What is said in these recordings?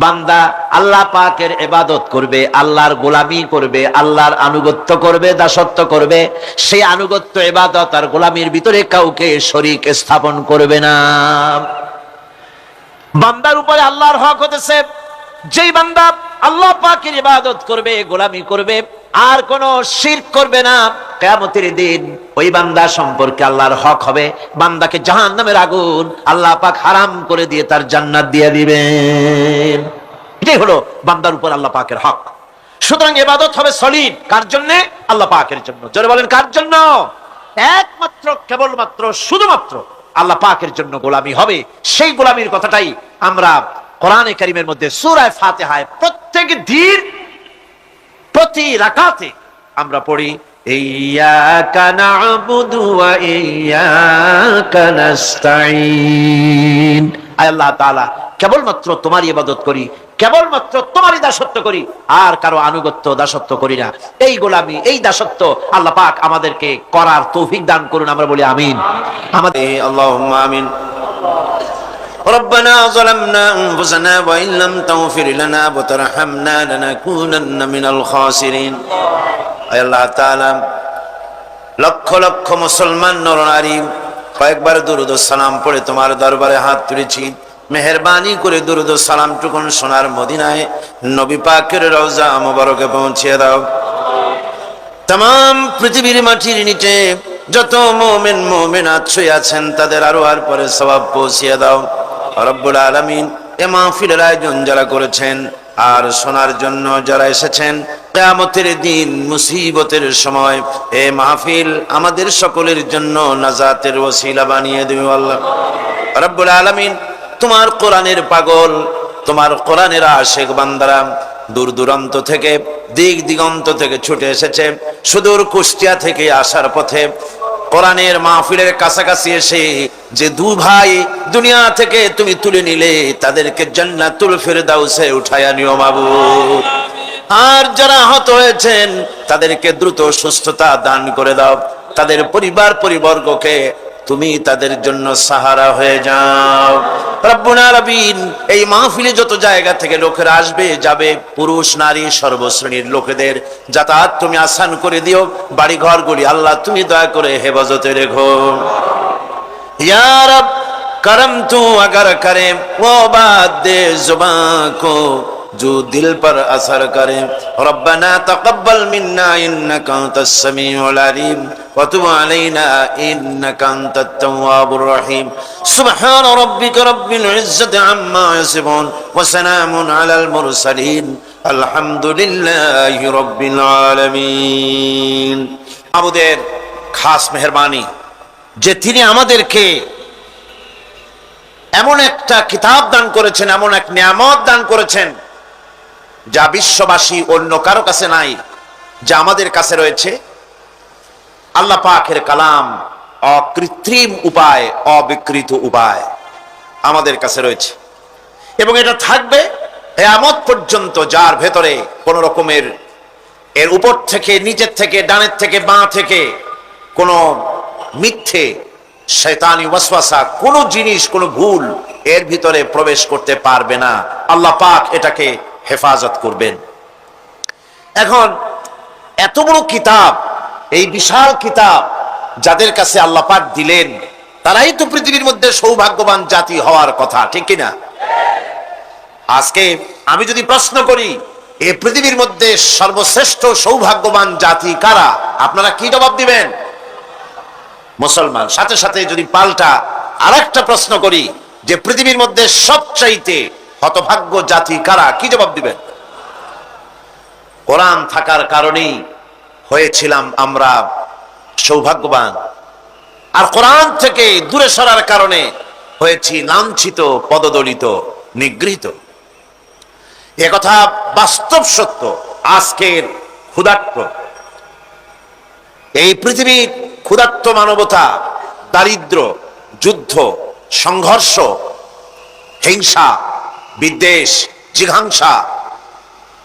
বান্দা আল্লাহ পাকের ইবাদত করবে, আল্লাহর গোলামি করবে, আল্লাহর আনুগত্য করবে, দাসত্ব করবে, সেই আনুগত্য ইবাদত আর গোলামির ভিতরে কাউকে শরীক স্থাপন করবে না। বান্দার উপরে আল্লাহর হক হতেছে যেই বান্দা আল্লাহ পাকের ইবাদত করবে, গোলামি করবে, আর কোন শিরক করবে না, কিয়ামতের দিন ওই বান্দা সম্পর্কে আল্লাহর হক হবে বান্দাকে জাহান্নামের আগুন আল্লাহ পাক হারাম করে দিয়ে তার জান্নাত দিয়ে দিবেন। এটাই হলো বান্দার উপর আল্লাহ পাকের হক। সুতরাং ইবাদত হবে সলিড কার জন্য? আল্লাহ পাকের জন্য। জোরে বলেন কার জন্য? একমাত্র কেবলমাত্র শুধুমাত্র আল্লাহ পাকের জন্য গোলামি হবে। সেই গোলামির কথাটাই আমরা কোরআনে কারীমের মধ্যে সূরা ফাতিহায় প্রত্যেক দিন প্রতি রাকাতে আমরা পড়ি, ইয়্যাকা না'বুদু ওয়া ইয়্যাকা নাস্তাঈন। আল্লাহ তাআলা কেবলমাত্র তোমারই ইবাদত করি, কেবলমাত্র তোমারই দাসত্ব করি, আর কারো আনুগত্য দাসত্ব করি না। এই গোলামি, এই দাসত্ব আল্লাহ পাক আমাদেরকে করার তৌফিক দান করুন। আমরা বলি আমিন। আমাদের আল্লাহুম্মা আমিন। ربنا ظلمنا أنفسنا وإن لم تغفر لنا وترحمنا لنكونن من الخاسرين। আয় আল্লাহ তাআলা, লক্ষ লক্ষ মুসলমান নরনারী কয়েকবার দুরূদ ও সালাম পড়ে তোমার দরবারে হাত তুলেছি। মেহেরবানি করে দুরূদ ও সালাম টুকুন সোনার মদিনায় নবী পাকের রওজা মুবারকে পৌঁছে দাও। तमाम পৃথিবীর মাটির নিচে যত মুমিন মুমিনাত শুয়ে আছেন তাদের আরো আর পরে সওয়াব পৌঁছিয়ে দাও রব্বুল আলামিন। এ মাহফিলের আয়োজন যারা করেছেন আর শোনার জন্য যারা এসেছেন, কিয়ামতের দিন মুসিবতের সময় এ মাহফিল আমাদের সকলের জন্য নাজাতের ওসিলা বানিয়ে দিও আল্লাহ রব্বুল আলামিন। তোমার কোরআনের পাগল, তোমার কোরআনের আশিক বান্দারা দূর দূরান্ত থেকে, দিক দিগন্ত থেকে ছুটে এসেছে। সুদূর কুষ্টিয়া থেকে আসার পথে কোরআনের মাহফিলের কাছাকাছি এসে যে দু ভাই দুনিয়া থেকে তুমি তুলে নিলে, তাদেরকে জান্নাতুল ফিরদাউসে উঠায়া নিও মাবুদ। আর যারা আহত হয়েছেন তাদেরকে দ্রুত সুস্থতা দান করে দাও। তাদের পরিবার পরিবর্গকে তুমি তাদের জন্য সাহারা হয়ে যাও রব্বুল আলামিন। এই মাহফিলে যত জায়গা থেকে লোকেরা আসবে যাবে, পুরুষ নারী সর্বশ্রেণীর লোকেদের যাতায়াত তুমি আসান করে দিও। বাড়ি ঘরগুলি আল্লাহ তুমি দয়া করে হেফাজতে রেখো ইয়া রব। करम तू अगर करे वो बात दे जुबां को जो दिल पर असर करे। रब्बना तक़ब्बल मिन्ना इन्नका अंतस समीउल अलीम व तुब अलैना इन्नका अंतत तव्वाबुर रहीम। सुब्हान रब्बिका रब्बिल इज्जति अम्मा यसिफून व सलामुन अलल मुरसलीन अल्हम्दुलिल्लाहि रब्बिल आलामीन। আমাদের খাস মেহেরবানি যে তিনি আমাদেরকে এমন একটা কিতাব দান করেছেন, এমন এক নিয়ামত দান করেছেন যা বিশ্ববাসী অন্য কারো কাছে নাই, যা আমাদের কাছে রয়েছে। আল্লাহ পাকের কালাম অকৃত্রিম উপায়, অবিকৃত উপায় আমাদের কাছে রয়েছে এবং এটা থাকবে কিয়ামত পর্যন্ত, যার ভেতরে কোন রকমের এর উপর থেকে, নিচের থেকে, ডানের থেকে, বাঁ থেকে কোন মিথ্যে শয়তানি ওয়াসওয়াসা, কোন জিনিস, কোন ভুল এর ভিতরে প্রবেশ করতে পারবে না। আল্লাহ পাক এটাকে হেফাজত করবেন। এখন এত বড় কিতাব, এই বিশাল কিতাব যাদের কাছে আল্লাহ পাক দিলেন, তারাই তো পৃথিবীর মধ্যে সৌভাগ্যবান জাতি হওয়ার কথা, ঠিক কিনা? আজকে আমি যদি প্রশ্ন করি এই পৃথিবীর মধ্যে সর্বশ্রেষ্ঠ সৌভাগ্যবান জাতি কারা, আপনারা কি জবাব দিবেন? মুসলমান। সাথে সাথে যদি পাল্টা আরেকটা প্রশ্ন করি যে পৃথিবীর মধ্যে সবচাইতে হতভাগ্য জাতি কারা, কি জবাব দিবেন? কোরআন থাকার কারণেই হয়েছিলাম আমরা সৌভাগ্যবান, আর কোরআন থেকে দূরে সরার কারণে হয়েছি লাঞ্ছিত, পদদলিত, নিগৃহীত। একথা বাস্তব সত্য। আজকের ক্ষুধার্ত এই পৃথিবীর ক্ষুধার্ত মানবতা দারিদ্র, যুদ্ধ, সংঘর্ষ, হিংসা, বিদ্বেষ, জিঘাংসা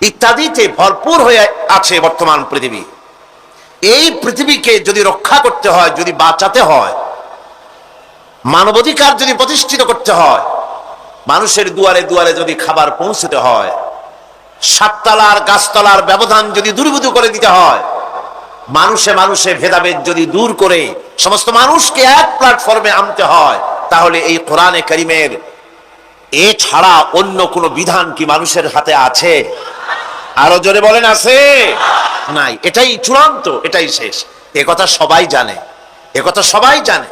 ইত্যাদিতে ভরপুর হয়ে আছে বর্তমান পৃথিবী। এই পৃথিবীকে যদি রক্ষা করতে হয়, যদি বাঁচাতে হয়, মানবাধিকার যদি প্রতিষ্ঠিত করতে হয়, মানুষের দুয়ারে দুয়ারে যদি খাবার পৌঁছতে হয়, সাততলার গাছতলার ব্যবধান যদি দূরীভূত করে দিতে হয়, মানুষে মানুষে ভেদাভেদ যদি দূর করে সমস্ত মানুষকে এক প্ল্যাটফর্মে আনতে হয়, তাহলে এই কোরআনে কারীমের এ ছাড়া অন্য কোনো বিধান কি মানুষের হাতে আছে? আরো জোরে বলেন, আছে? নাই। এটাই চূড়ান্ত, এটাই শেষ। এ কথা সবাই জানে, এ কথা সবাই জানে,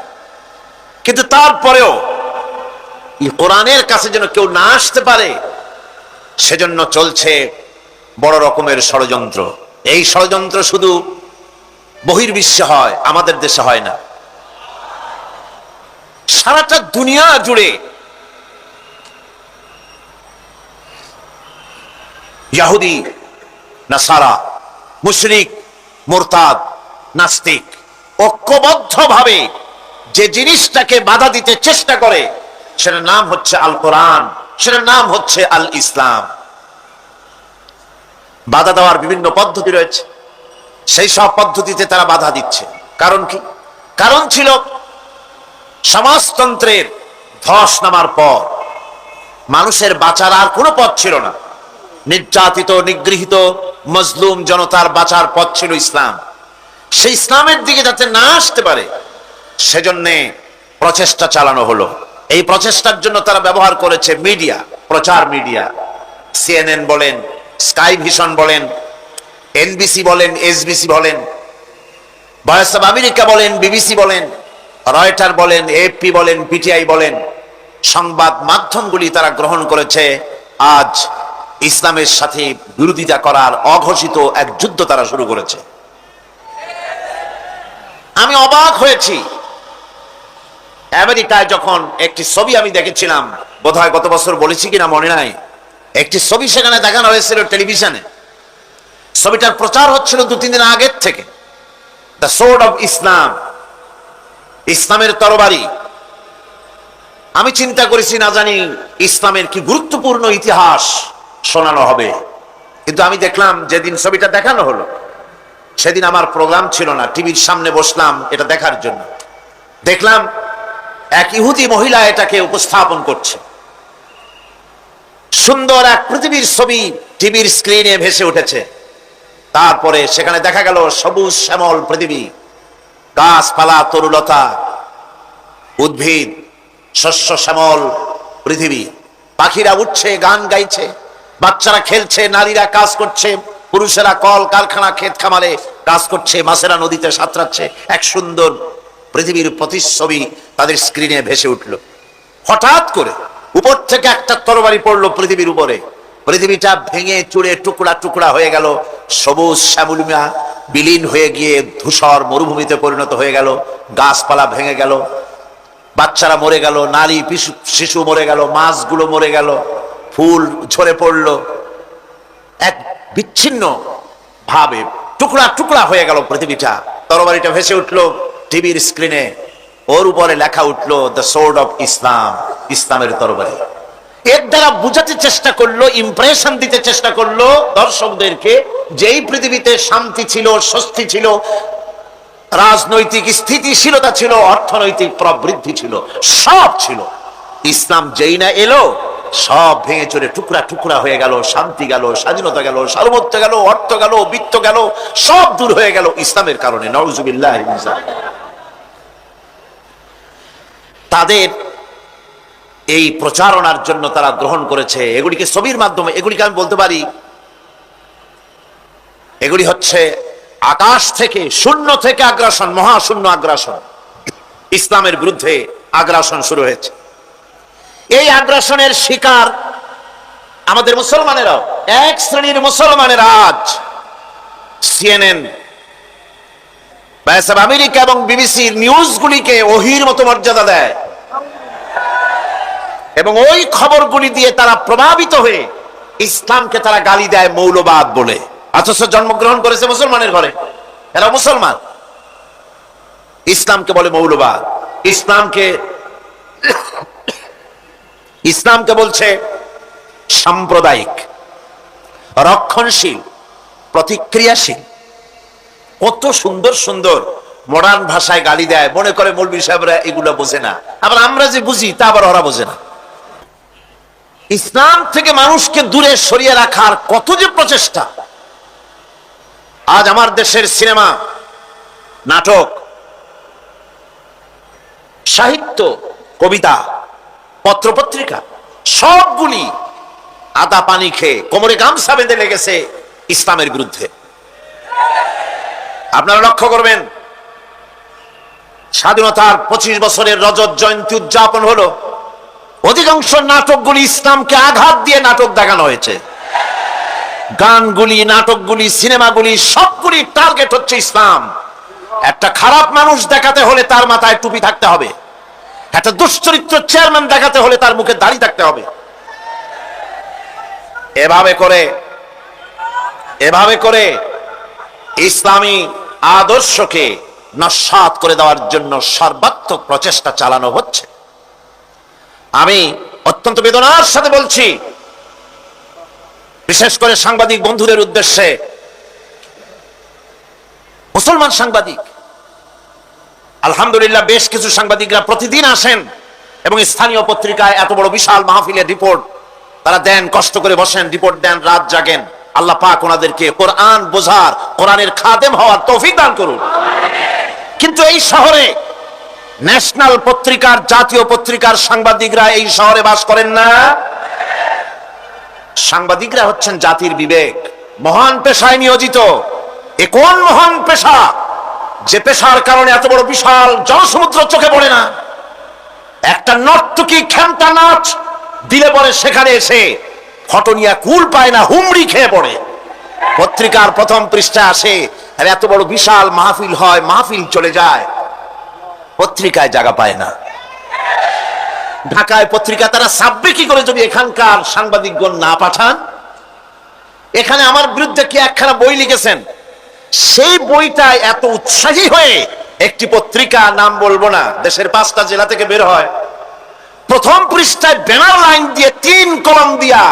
কিন্তু তারপরেও এই কোরআনের কাছে যেন কেউ না আসতে পারে, সেজন্য চলছে বড় রকমের ষড়যন্ত্র। এই ষড়যন্ত্র শুধু বহির্বিশ্বে হয়, আমাদের দেশে হয় না। সারাটা দুনিয়া জুড়ে ইহুদি, নাসারা, মুশরিক, মুরতাদ, নাস্তিক ঐক্যবদ্ধভাবে যে জিনিসটাকে বাধা দিতে চেষ্টা করে, সেটার নাম হচ্ছে আল কোরআন, সেটার নাম হচ্ছে আল ইসলাম। বাধা দেওয়ার বিভিন্ন পদ্ধতি রয়েছে, সেই সব পদ্ধতিতে তারা বাধা দিচ্ছে। কারণ কি? কারণ ছিল সমাজতন্ত্রের ধস নামার পর মানুষের বাঁচার আর কোনো পথ ছিল না। নির্যাতিত, নিগৃহীত, মজলুম জনতার বাঁচার পথ ছিল ইসলাম। সেই ইসলামের দিকে যাতে না আসতে পারে, সেজন্য প্রচেষ্টা চালানো হলো। এই প্রচেষ্টার জন্য তারা ব্যবহার করেছে মিডিয়া, প্রচার মিডিয়া। সিএনএন বলেন, স্কাই ভিশন বলেন, এনবিসি বলেন, এসবিসি বলেন, ভয়েস অব আমেরিকা বলেন, বিবিসি বলেন, রয়টার বলেন, এএফপি বলেন, পিটিআই বলেন, সংবাদ মাধ্যমগুলি তারা গ্রহণ করেছে। আজ ইসলামের সাথে বিরোধিতা করার অঘোষিত এক যুদ্ধ তারা শুরু করেছে। আমি অবাক হয়েছি, আমেরিকায় যখন একটি ছবি আমি দেখেছিলাম, বোধহয় গত বছর বলেছি কিনা মনে নাই, একটি ছবি সেখানে দেখানো হয়েছিল টেলিভিশনে। ছবিটার প্রচার হচ্ছিল 2-3 দিন আগের থেকে। দ্য সোর্ড অফ ইসলাম, ইসলামের তরবারি। আমি চিন্তা করেছি, না জানি ইসলামের কি গুরুত্বপূর্ণ ইতিহাস শোনানো হবে। কিন্তু আমি দেখলাম, যেদিন ছবিটা দেখানো হলো সেদিন আমার প্রোগ্রাম ছিল না, টিভির সামনে বসলাম এটা দেখার জন্য। দেখলাম এক ইহুদি মহিলা এটাকে উপস্থাপন করছে। সুন্দর এক পৃথিবীর ছবি টিভির স্ক্রিনে ভেসে উঠেছে। তারপরে সেখানে দেখা গেল সবুজ শ্যামল পৃথিবী, গাছপালা, তরুলতা, উদ্ভিদ, শস্য শ্যামল পৃথিবী। পাখিরা উঠছে, গান গাইছে, বাচ্চারা খেলছে, নারীরা কাজ করছে, পুরুষেরা কল কারখানা, ক্ষেত খামারে কাজ করছে, মাছেরা নদীতে সাঁতরাচ্ছে। এক সুন্দর পৃথিবীর প্রতিচ্ছবি তাদের স্ক্রিনে ভেসে উঠল। হঠাৎ করে উপর থেকে একটা তরবারি পড়লো পৃথিবীর উপরে। পৃথিবীটা ভেঙে চুরে টুকরা টুকরা হয়ে গেল, সবুজ শ্যামলিমা বিলীন হয়ে গিয়ে ধূসর মরুভূমিতে পরিণত হয়ে গেল। গাছপালা ভেঙে গেল, বাচ্চারা মরে গেল, নারী শিশু মরে গেল, মাছগুলো মরে গেল, ফুল ঝরে পড়ল। এক বিচ্ছিন্ন ভাবে টুকরা টুকরা হয়ে গেল পৃথিবীটা। তরবারিটা ভেসে উঠলো টিভির স্ক্রিনে, ওর উপরে লেখা উঠলো দ্য সোর্ড অফ ইসলাম, ইসলামের তরবারি। এর দ্বারা বুঝাতে চেষ্টা করলো, ইমপ্রেশন দিতে চেষ্টা করলো দর্শকদেরকে, যেই পৃথিবীতে শান্তি ছিল, স্বস্তি ছিল, রাজনৈতিক স্থিতিশীলতা ছিল, অর্থনৈতিক প্রবৃদ্ধি ছিল, সব ছিল, ইসলাম যেই না এলো সব ভেঙে চড়ে টুকরা টুকরা হয়ে গেল। শান্তি গেল, স্বাধীনতা গেল, সার্বত্র গেল, অর্থ গেল, বৃত্ত গেল, সব দূর হয়ে গেল ইসলামের কারণে। নাউজুবিল্লাহ। তাদের এই প্রচারণার জন্য তারা গ্রহণ করেছে এগুলিকে ছবির মাধ্যমে। এগুলিকে আমি বলতে পারি, এগুলি হচ্ছে আকাশ থেকে, শূন্য থেকে আগ্রাসন, মহাশূন্য আগ্রাসন। ইসলামের বিরুদ্ধে আগ্রাসন শুরু হয়েছে। এই আগ্রাসনের শিকার আমাদের মুসলমানেরাও। এক শ্রেণীর মুসলমানেরা আজ সিএনএন, ভয়েস অব আমেরিকা এবং বিবিসির নিউজগুলিকে ওহীর মতো মর্যাদা দেয় এবং ওই খবরগুলি দিয়ে তারা প্রভাবিত হয়ে ইসলামকে তারা গালি দেয় মৌলবাদ বলে। অথচ জন্মগ্রহণ করেছে মুসলমানের ঘরে, এরা মুসলমান। ইসলামকে বলে মৌলবাদ। ইসলামকে বলছে সাম্প্রদায়িক, রক্ষণশীল, প্রতিক্রিয়াশীল। কত সুন্দর সুন্দর মডার্ন ভাষায় গালি দেয়, মনে করে মৌলভী সাহেবরা এগুলো বোঝে না। আবার আমরা যে বুঝি তা আবার ওরা বোঝে না। ইসলাম থেকে মানুষকে দূরে সরিয়ে রাখার কত যে প্রচেষ্টা। আজ আমার দেশের সিনেমা, নাটক, সাহিত্য, কবিতা, পত্রপত্রিকা সবগুলি আদা পানি খেয়ে কোমরে গামছা বেঁধে লেগেছে ইসলামের বিরুদ্ধে। আপনারা লক্ষ্য করবেন, স্বাধীনতার 25 বছরের রজত জয়ন্তী উদযাপন হলো, অধিকাংশ নাটকগুলি ইসলামকে আঘাত দিয়ে নাটক দেখানো হয়েছে। গানগুলি, নাটকগুলি, সিনেমাগুলি সবগুলি টার্গেট হচ্ছে ইসলাম। একটা খারাপ মানুষ দেখাতে হলে তার মাথায় টুপি থাকতে হবে, একটা দুশ্চরিত্র চেয়ারম্যান দেখাতে হলে তার মুখে দাড়ি থাকতে হবে। এভাবে করে ইসলামী আদর্শকে নস্যাৎ করে দেওয়ার জন্য সর্বাত্মক প্রচেষ্টা চালানো হচ্ছে। আমি অত্যন্ত বেদনার সাথে বলছি, বিশেষ করে সাংবাদিক বন্ধুদের উদ্দেশ্যে, মুসলমান সাংবাদিক, আলহামদুলিল্লাহ বেশ কিছু সাংবাদিকরা প্রতিদিন আসেন এবং স্থানীয় পত্রিকায় এত বড় বিশাল মাহফিলের রিপোর্ট তারা দেন, কষ্ট করে বসেন, রিপোর্ট দেন, রাত জাগেন। আল্লাহ পাক ওনাদেরকে কোরআন বোঝার, কোরআনের খাদেম হওয়ার তৌফিক দান করুন। কিন্তু এই শহরে ন্যাশনাল পত্রিকার, জাতীয় পত্রিকার সাংবাদিকরা এই শহরে বাস করেন না। সাংবাদিকরা হচ্ছেন জাতির বিবেক, মহান পেশায় নিয়োজিত। এ কোন মহান পেশা যে পেশার কারণে এত বড় বিশাল জনসমুদ্র চোখে পড়ে না? একটা নর্তকী খেমটা নাচ দিলে পরে সেখানে এসে ফটনিয়া কুল পায় না, হুমড়ি খেয়ে পড়ে। পত্রিকার প্রথম পৃষ্ঠায় আসে, আর এত বড় বিশাল মাহফিল হয়, মাহফিল চলে যায়, পত্রিকায় জায়গা পায় না। ঢাকায় পত্রিকা তারা ছাপবে কি করে যদি এখানকার সাংবাদিকগণ না পাঠান? এখানে আমার বিরুদ্ধে কি একখানা বই লিখেছেন, সেই বইটায় এত উৎসাহী হয়ে একটি পত্রিকা, নাম বলবো না, দেশের 5টা জেলা থেকে বের হয়, প্রথম পৃষ্ঠায় ব্যানার লাইন দিয়ে 3 কলম দিয়া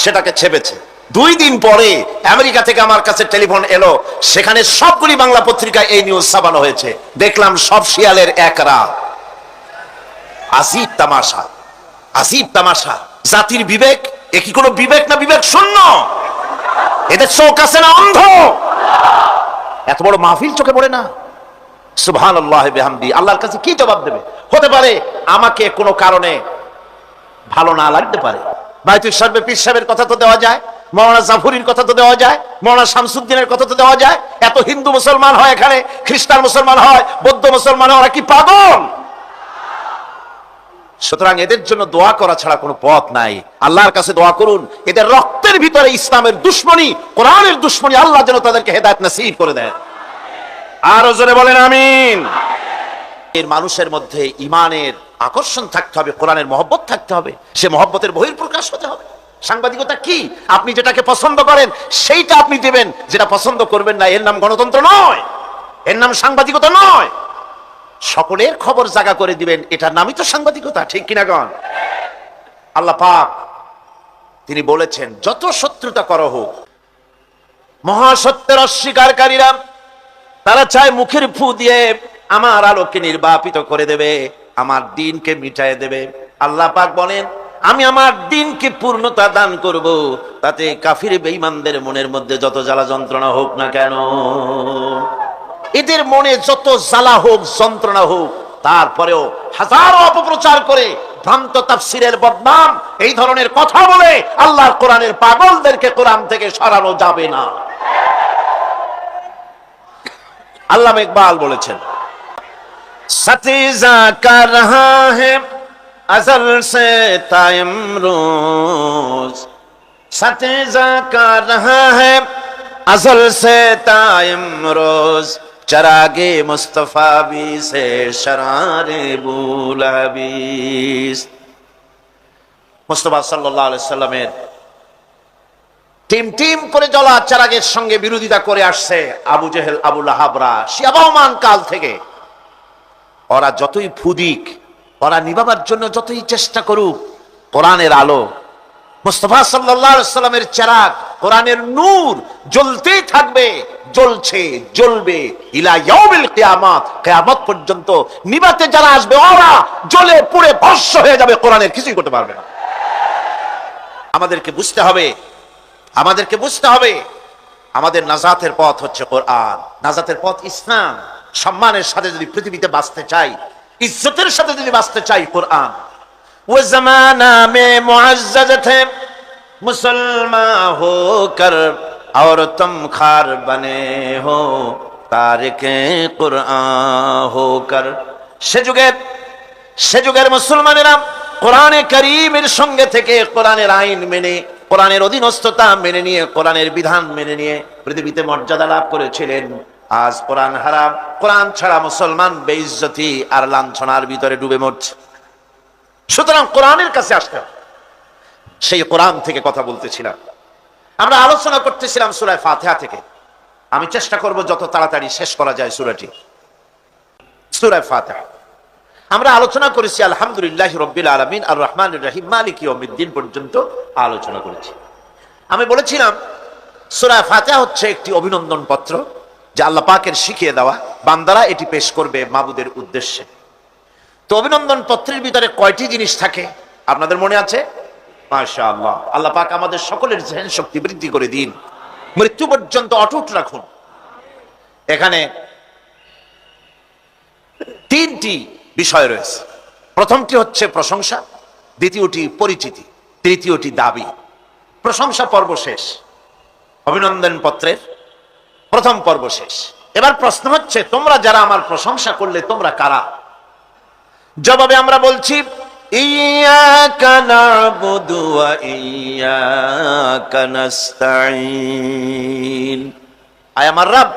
সেটাকে ছেপেছে। 2 দিন পরে আমেরিকা থেকে আমার কাছে টেলিফোন এলো, সেখানে সবগুলি বাংলা পত্রিকায় এই নিউজ ছাপানো হয়েছে। দেখলাম সব শিয়ালের এক রাত। আজিব তামাশা, আজিব তামাশা। জাতির বিবেক, এ কি কোনো বিবেক না বিবেক শূন্য? এদের চোখ আছে না অন্ধ? এত বড় মাহফিল চোখে পড়ে না? সুবহানাল্লাহ বিহামদি। আল্লাহর কাছে কি জবাব দেবে? হতে পারে আমাকে কোনো কারণে ভালো না লাগতে পারে, বাইতুল শরীফে পীর সাহেবের কথা তো দেওয়া যায়, মাওলানা জাফরির কথা তো দেওয়া যায়, মাওলানা শামসুদ্দিনের কথা তো দেওয়া যায়। এত হিন্দু মুসলমান হয় এখানে, খ্রিস্টান মুসলমান হয়, বৌদ্ধ মুসলমান হয়, ওরা কি পাগল? সুতরাং এদের জন্য দোয়া করা ছাড়া কোনো পথ নাই। আল্লাহর কাছে দোয়া করুন, এদের রক্তের ভিতরে ইসলামের দুশ্মনী, কোরআনের দুশ্মনী, আল্লাহ যেন তাদেরকে হেদায়েত নসিব করে দেন। আরো জোরে বলেন আমিন। এর মানুষের মধ্যে ইমানের আকর্ষণ থাকতে হবে, কোরআনের মহব্বত থাকতে হবে, সে মহব্বতের বহিঃপ্রকাশ হতে হবে। সাংবাদিকতা কি? আপনি যেটাকে পছন্দ করেন সেইটা আপনি দেবেন, যেটা পছন্দ করবেন না এর নাম গণতন্ত্র নয়, এর নাম সাংবাদিকতা নয়। সকলের খবর জাগা করে দিবেন, এটার নামই তো সাংবাদিকতা, ঠিক কিনা গণ? আল্লাহ পাক তিনি বলেছেন, যত শত্রুতা করো হোক, মহাসত্যের অস্বীকারীরা তারা চায় মুখের ফু দিয়ে আমার আলোকে নির্বাপিত করে দেবে, আমার দ্বীনকে মিটায় দেবে। আল্লাহ পাক বলেন, আমি আমার দ্বীনকে পূর্ণতা দান করব, তাতে কাফির বেঈমানদের মনের মধ্যে যত জ্বালা যন্ত্রণা হোক না কেন, এদের মনে যত জ্বালা হোক, যন্ত্রণা হোক, তারপরেও হাজারো অপপ্রচার করে ভ্রান্ত তাফসীরের বদনাম এই ধরনের কথা বলে আল্লাহর কোরআনের পাগলদেরকে কোরআন থেকে সরানো যাবে না। আল্লামা ইকবাল বলেছেন, সতিজা কর রহা है अज़ल से ता इमरोज, सतिजा कर रहा है अज़ल से ता इमरोज, चरागे मुस्तफा भी से शरारे बुलहबीस। মুস্তাফা সাল্লাল্লাহু আলাইহি সাল্লামের টিম টিম করে জ্বলা চারাগের সঙ্গে বিরোধিতা করে আসছে আবু জেহেল, আবু লাহাবরা, শিয়াবাহমান কাল থেকে। ওরা যতই ফুদিক, ওরা নিভাবার জন্য যতই চেষ্টা করুক, কোরআনের আলো, মুস্তাফা সাল্লাল্লাহু আলাইহি সাল্লামের চিরাগ, কোরআনের নূর জ্বলতেই থাকবে, জ্বলছে, জ্বলবে ইলা ইয়াউমিল কিয়ামত, কিয়ামত পর্যন্ত। নিভাতে যারা আসবে ওরা জ্বলে পুড়ে ভস্ম হয়ে যাবে, কোরআনের কিছুই করতে পারবে না। আমাদেরকে বুঝতে হবে, আমাদেরকে বুঝতে হবে আমাদের নাজাতের পথ হচ্ছে কোরআন, নাজাতের পথ ইসলাম। সম্মানের সাথে যদি পৃথিবীতে বাঁচতে চাই, ইজ্জতের সাথে যদি বাঁচতে চাই, কোরআন। वो जमाना में मुअज्जज थे मुसलमान होकर और तुम खार बने हो तारिके कुरआन होकर। সে যুগের মুসলমানেরা কোরআনে কারীমের সঙ্গে থেকে কোরআনের আইন মেনে, কোরআনের অধীনস্থতা মেনে নিয়ে, কোরআনের বিধান মেনে নিয়ে পৃথিবীতে মর্যাদা লাভ করেছিলেন। আজ কোরআন হারাম, কোরআন ছাড়া মুসলমান বেইজ্জতি আর লাঞ্ছনার ভিতরে ডুবে মরছে। সুতরাং কোরআনের কাছে আসতে হবে। সেই কোরআন থেকে কথা বলতেছিলাম, আমরা আলোচনা করতেছিলাম সূরা ফাতিহা থেকে। আমি চেষ্টা করব যত তাড়াতাড়ি শেষ করা যায় সূরাটি, সূরা ফাতিহা। আমরা আলোচনা করেছি আলহামদুলিল্লাহি রাব্বিল আলামিন আর রহমানির রহিম মালিকি ইয়াউমিদ্দিন পর্যন্ত আলোচনা করেছি। আমি বলেছিলাম সূরা ফাতিহা হচ্ছে একটি অভিনন্দন পত্র, যা আল্লাহ পাকের শিখিয়ে দেওয়া, বান্দারা এটি পেশ করবে মাবুদের উদ্দেশ্যে। তো অভিনন্দন পত্রের ভিতরে কয়টি জিনিস থাকে আপনাদের মনে আছে? মাশাআল্লাহ, আল্লাহ পাক আমাদের সকলের জেহেন শক্তি বৃদ্ধি করে দিন, মৃত্যু পর্যন্ত অটুট রাখুন। এখানে তিনটি বিষয় রয়েছে। প্রথমটি হচ্ছে প্রশংসা, দ্বিতীয়টি পরিচিতি, তৃতীয়টি দাবি। প্রশংসা পর্ব শেষ, অভিনন্দন পত্রের প্রথম পর্ব শেষ। এবার প্রশ্ন হচ্ছে, তোমরা যারা আমার প্রশংসা করলে তোমরা কারা? জবাবে আমরা বলছি, ইয়াকা না'বুদু ওয়া ইয়াকা নাস্তাঈন। আয় আমার রব,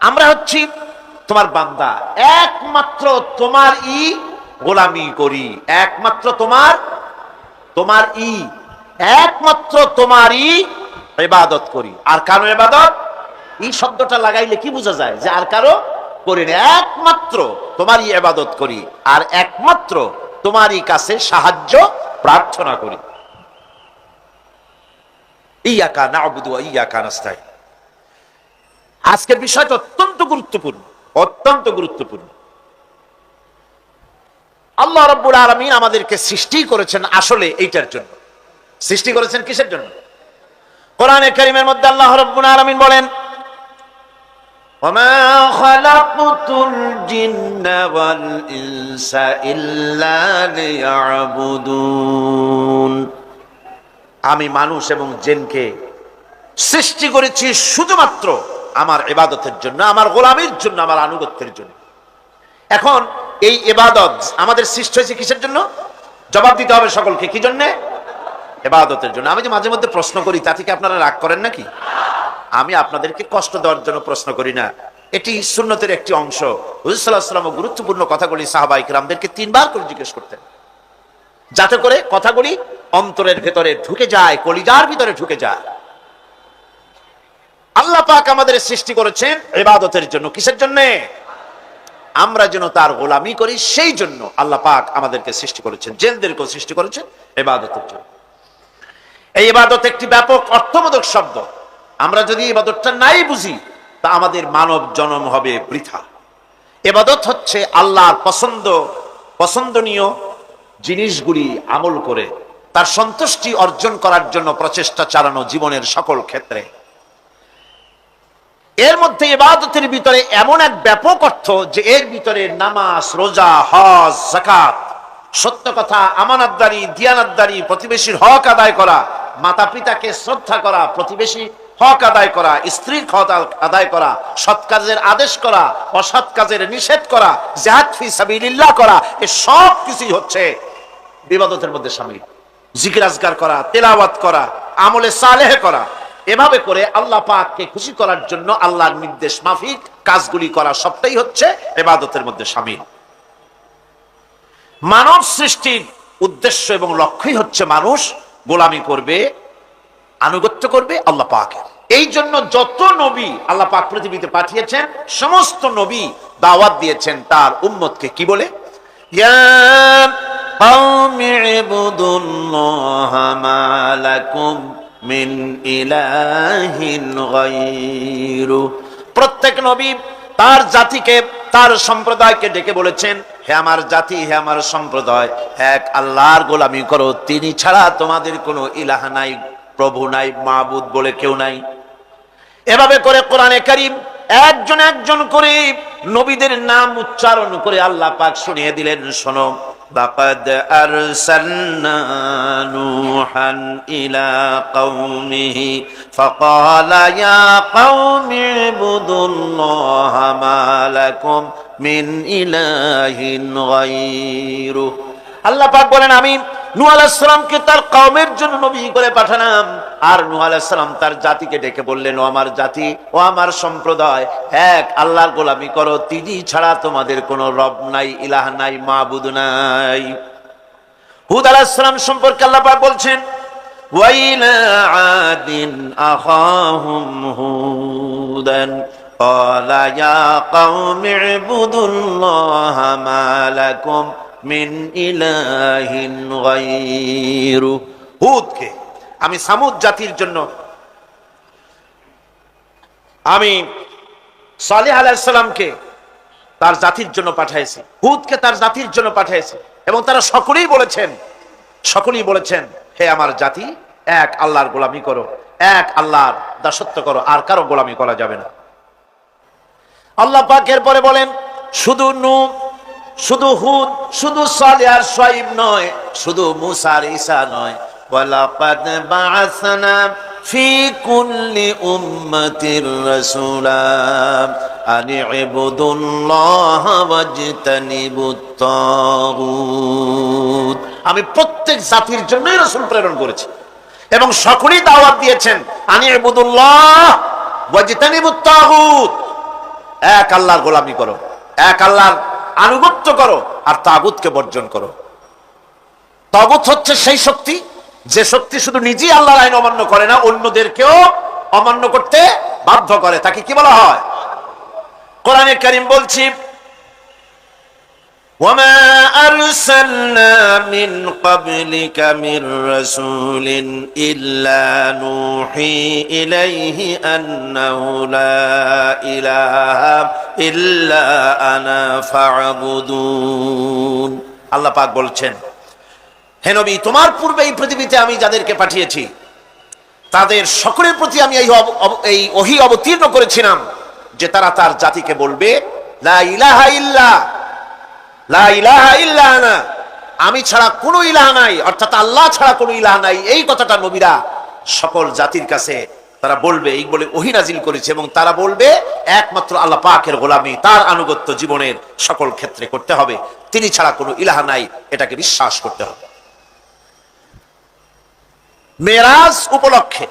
আমরা হচ্ছি তোমার বান্দা, একমাত্র তোমারই গোলামি করি, একমাত্র একমাত্র তোমারই ইবাদত করি। আর কারো ইবাদত, এই শব্দটা লাগাইলে কি বোঝা যায়? যে আর কারো করি না, একমাত্র তোমারই ইবাদত করি আর একমাত্র তোমারই কাছে সাহায্য প্রার্থনা করি। ইয়াকা না'বুদু ওয়া ইয়াকা নাস্তাঈন। আজকের বিষয়টা অত্যন্ত গুরুত্বপূর্ণ, অত্যন্ত গুরুত্বপূর্ণ। আল্লাহ রাব্বুল আলামিন আমাদেরকে সৃষ্টি করেছেন আসলে এইটার জন্য। সৃষ্টি করেছেন কিসের জন্য? কোরআনে কারীমের মধ্যে আল্লাহ রাব্বুল আলামিন বলেন, وما خلقت الجن والإنس إلا ليعبدون। আমি মানুষ এবং জিনকে সৃষ্টি করেছি শুধুমাত্র আমার ইবাদতের জন্য, আমার গোলামির জন্য, আমার আনুগত্যের জন্য। এখন এই ইবাদত আমাদের সৃষ্টি হয়েছে কিসের জন্য? জবাব দিতে হবে সকলকে, কি জন্য? ইবাদতের জন্য। আমি যে মাঝে মধ্যে প্রশ্ন করি, তা থেকে আপনারা রাগ করেন নাকি? আমি আপনাদেরকে কষ্ট দেওয়ার জন্য প্রশ্ন করি না, এটি সুন্নতের একটি অংশ। হুজুর সাল্লাল্লাহু আলাইহি ওয়াসাল্লাম গুরুত্বপূর্ণ কথাগুলি সাহাবায়ে কিরামদেরকে 3 বার করে জিজ্ঞেস করতেন, যাতে করে কথাগুলি অন্তরের ভেতরে ঢুকে যায়, কলিজার ভিতরে ঢুকে যায়। আল্লাহ পাক আমাদের সৃষ্টি করেছেন ইবাদতের জন্য। কিসের জন্য? আমরা যেন তার গোলামি করি, সেই জন্য আল্লাহ পাক আমাদেরকে সৃষ্টি করেছেন, জিনদেরকেও সৃষ্টি করেছেন ইবাদতের জন্য। এই ইবাদত একটি ব্যাপক অর্থবোধক শব্দ। আমরা যদি ইবাদতটা নাই বুঝি, তা আমাদের মানব জন্ম হবে বৃথা। ইবাদত হচ্ছে আল্লাহর পছন্দনীয় জিনিসগুলি আমল করে তার সন্তুষ্টি অর্জন করার জন্য প্রচেষ্টা চালানো জীবনের সকল ক্ষেত্রে। এর মধ্যে ইবাদতের ভিতরে এমন এক ব্যাপক অর্থ যে এর ভিতরে নামাজ, রোজা, হজ, যাকাত, সত্য কথা, আমানতদারি, দিয়ানতদারি, প্রতিবেশীর হক আদায় করা, মাতা পিতাকে শ্রদ্ধা করা, প্রতিবেশী হক আদায় করা, স্ত্রীর হক আদায় করা, সৎ কাজের আদেশ করা, অসৎ কাজের নিষেধ করা, জিহাদ ফি সাবিলিল্লাহ করা, এই সব কিছুই হচ্ছে ইবাদতের মধ্যে শামিল। জিকির আজকার করা, তেলাওয়াত করা, আমলে সালেহ করা, এভাবে করে আল্লাহ পাককে খুশি করার জন্য আল্লাহর নির্দেশ মাফিক কাজগুলি করা, সবটাই হচ্ছে ইবাদতের মধ্যে শামিল। মানব সৃষ্টির উদ্দেশ্য এবং লক্ষ্যই হচ্ছে মানুষ গোলামি করবে, আনুগত্য করবে আল্লাহ পাকের। এই জন্য যত নবী আল্লাহ পাক পৃথিবীতে পাঠিয়েছেন, সমস্ত নবী দাওয়াত দিয়েছেন তার উম্মতকে কি বলে? ইয়া কওমি ইবুদুল্লাহা মা লাকুম মিন ইলাহিন গায়রু। প্রত্যেক নবী তার জাতিকে, তার সম্প্রদায়কে ডেকে বলেছেন, হে আমার জাতি, হে আমার সম্প্রদায়, এক আল্লাহর গোলামি করো, তিনি ছাড়া তোমাদের কোনো ইলাহ নাই, প্রভু নাই, মাবুদ বলে কেউ নাই। এভাবে করে কোরআনে কারীম একজন একজন করে নবীদের নাম উচ্চারণ করে আল্লাহ পাক শুনিয়ে দিলেন, শোনো। লাকাদ আরসালনা নূহান ইলা কওমিহি ফাকালা ইয়া কওমি ইবুদুল্লাহা মা লাকুম মিন ইলাহিন গায়রু। আল্লাহ পাক বলেন, আমি নূহ আলাইহিস সালামকে তার কওমের জন্য নবী করে পাঠালাম, আর নূহ আলাইহিস সালাম তার জাতিকে ডেকে বললেন, ও আমার জাতি, ও আমার সম্প্রদায়, এক আল্লাহর গোলামি করো, তিনি ছাড়া তোমাদের কোনো রব নাই, ইলাহ নাই, মাবুদ নাই। হুদ আলাইহিস সালাম সম্পর্কে আল্লাহ পাক বলছেন, ওয়াইলা আদিন আখাহুম হুদান ক্বালা ইয়া কওমি ইবুদুল্লাহা মা লাকুম মিন ইলাহিন গায়রু। হুদকে আমি সামুদ জাতির জন্য, আমি সালেহ আলাইহিস সালামকে তার জাতির জন্য পাঠাইছি, হুদকে তার জাতির জন্য পাঠাইছি, এবং তারা সকলেই বলেছেন, হে আমার জাতি, এক আল্লাহর গোলামি করো, এক আল্লাহর দাসত্ব করো, আর কারো গোলামি করা যাবে না। আল্লাহ পাক এরপরে বলেন, শুধু নূহ, শুধু হুদ, শুধু সালেহ আর শুআয়ব নয়, শুধু মুসা আর ঈসা নয়, ওয়ালাকাদ বা'আসনা ফি কুল্লি উম্মাতির রাসূলা আন ইবুদুল্লাহা ওয়াজতানিবুত তাগুত। আমি প্রত্যেক জাতির জন্যই রাসূল প্রেরণ করেছি, এবং সকলেই দাওয়াত দিয়েছেন, আনি ইবুদুল্লাহ ওয়াজতানিবুত তাগুত, এক আল্লাহর গোলামি করো, এক আল্লাহর আনুগত্য করো, আর তাগুতকে বর্জন করো। তাগুত হচ্ছে সেই শক্তি, যে শক্তি শুধু নিজেই আল্লাহর আইন অমান্য করে না, অন্যদেরকেও অমান্য করতে বাধ্য করে, তাকে কি বলা হয়? কোরআনে কারীম বলছি, ওয়ামা আরসালনা মিন ক্বাবলিকা মির রাসূলিন ইল্লা নূহি ইলাইহি আন্নাহু লা ইলাহা ইল্লা আনা ফা'বুদুন। আল্লাহ পাক বলছেন, হে নবী, তোমার পূর্বে এই পৃথিবীতে আমি যাদেরকে পাঠিয়েছি তাদের সকলের প্রতি আমি এই ওহী অবতীর্ণ করেছিলাম যে তারা তার জাতিকে বলবে, লা ইলাহা ইল্লা, লা ইলাহা ইল্লা আনা, আমি ছাড়া কোনো ইলাহ নাই, অর্থাৎ আল্লাহ ছাড়া কোনো ইলাহ নাই। এই কথাটা নবীরা সকল জাতির কাছে তারা বলবে, এই বলে ওহী নাজিল করেছে, এবং তারা বলবে একমাত্র আল্লাহ পাকের গোলামি, তার আনুগত্য জীবনের সকল ক্ষেত্রে করতে হবে, তিনি ছাড়া কোনো ইলাহ নাই, এটাকে বিশ্বাস করতে হবে। মেরাজ উপলক্ষে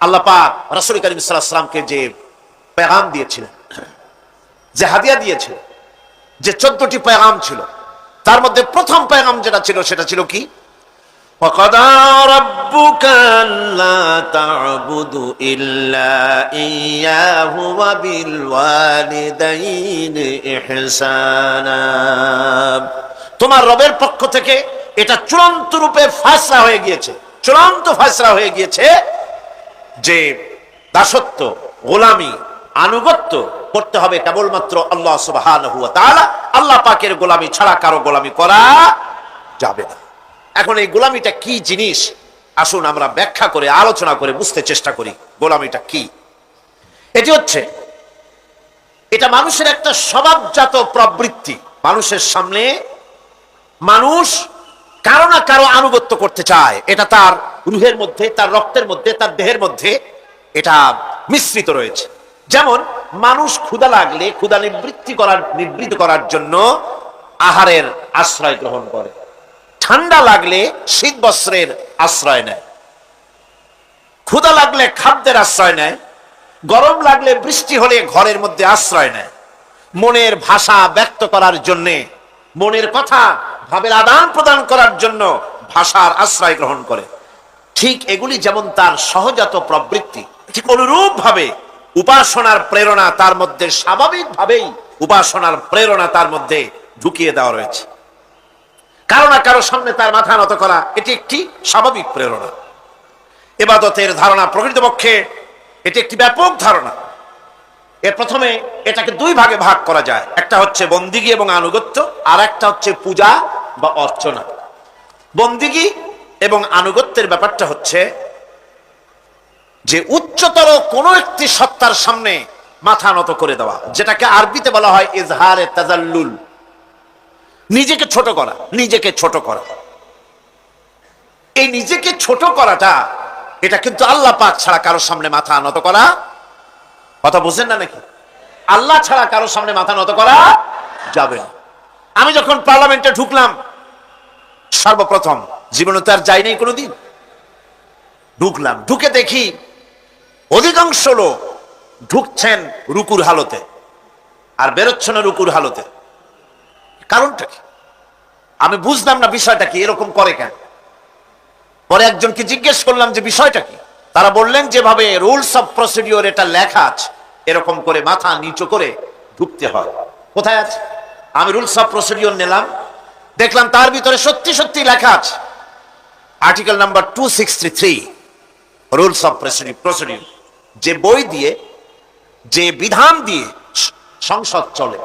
আল্লাহ পাক রাসূল কারীম সাল্লাল্লাহু আলাইহি ওয়াসাল্লামকে যে পেগাম দিয়েছিলেন, যে হাদিয়া দিয়েছিলেন, যে 14টি পেগাম ছিল, তার মধ্যে প্রথম পেগাম যেটা ছিল সেটা ছিল কি? وَقَضَى رَبُّكَ أَلَّا تَعْبُدُوا إِلَّا إِيَّاهُ وَبِالْوَالِدَيْنِ إِحْسَانًا। তোমার রবের পক্ষ থেকে এটা চূড়ান্ত রূপে ফায়সালা হয়ে গিয়েছে, চূড়ান্ত ফায়সালা হয়ে গিয়েছে যে দাসত্ব, গোলামি, আনুগত্য করতে হবে কেবলমাত্র আল্লাহ সুবহানাহু ওয়া তাআলা। আল্লাহ পাকের গোলামি ছাড়া কারো গোলামি করা যাবে না। এখন এই গোলামিটা কি জিনিস, আসুন আমরা ব্যাখ্যা করে আলোচনা করে বুঝতে চেষ্টা করি গোলামিটা কি। এটি হচ্ছে, এটা মানুষের একটা স্বভাবজাত প্রবৃত্তি। মানুষের সামনে মানুষ কারো না কারো আনুগত্য করতে চায়, এটা তার রুহের মধ্যে, তার রক্তের মধ্যে, তার দেহের মধ্যে এটা মিশ্রিত রয়েছে। যেমন মানুষ ক্ষুধা লাগলে ক্ষুধা নিবৃত্ত করার জন্য আহারের আশ্রয় গ্রহণ করে, ঠান্ডা লাগলে শীত বস্ত্রের আশ্রয় নেয়, ক্ষুধা লাগলে খাদ্যের আশ্রয় নেয়, গরম লাগলে বৃষ্টি হলে ঘরের মধ্যে আশ্রয় নেয়, মনের ভাষা ব্যক্ত করার জন্য, মনের কথা ভাবের আদান প্রদান করার জন্য ভাষার আশ্রয় গ্রহণ করে। ঠিক এগুলি যেমন তার সহজাত প্রবৃত্তি, ঠিক অনুরূপ ভাবে উপাসনার প্রেরণা তার মধ্যে স্বাভাবিকভাবেই উপাসনার প্রেরণা তার মধ্যে ঢুকিয়ে দেওয়া রয়েছে। কারো না কারো সামনে তার মাথা নত করা এটি একটি স্বাভাবিক প্রেরণা। ইবাদতের ধারণা প্রকৃতপক্ষে এটি একটি ব্যাপক ধারণা। এর প্রথমে এটাকে দুই ভাগে ভাগ করা যায়, একটা হচ্ছে বন্দিগি এবং আনুগত্য, আর একটা হচ্ছে পূজা বা অর্চনা। বন্দিগি এবং আনুগত্যের ব্যাপারটা হচ্ছে যে উচ্চতর কোন একটি সত্তার সামনে মাথা নত করে দেওয়া, যেটাকে আরবিতে বলা হয় ইজহারে তাজাল্লুল, নিজেকে ছোট করা, নিজেকে ছোট করা। এই নিজেকে ছোট করাটা, এটা কিন্তু আল্লাহ পাক ছাড়া কারোর সামনে মাথা নত করা, কথা বুঝেন না নাকি? আল্লাহ ছাড়া কারোর সামনে মাথা নত করা যাবে না। আমি যখন পার্লামেন্টে ঢুকলাম সর্বপ্রথম, জীবনে তো আর যাই নাই কোনোদিন, ঢুকলাম, ঢুকে দেখি অধিকাংশ লোক ঢুকছেন রুকুর হালতে আর বেরোচ্ছেন রুকুর হালতে। কারণটা কি আমি বুঝলাম না, বিষয়টা কি, এরকম করে কেন? পরে একজনকে জিজ্ঞেস করলাম যে বিষয়টা কি। তারা বললেন যেভাবে রুলস অফ প্রসিডিওর এটা লেখা আছে, এরকম করে মাথা নিচু করে ঢুকতে হয়। কোথায় আছে? আমি রুলস অফ প্রসিডিওর নিলাম, দেখলাম তার ভিতরে সত্যি সত্যি লেখা আছে article number 263 rules of procedure, যে বই দিয়ে, যে বিধান দিয়ে সংসদ চলে,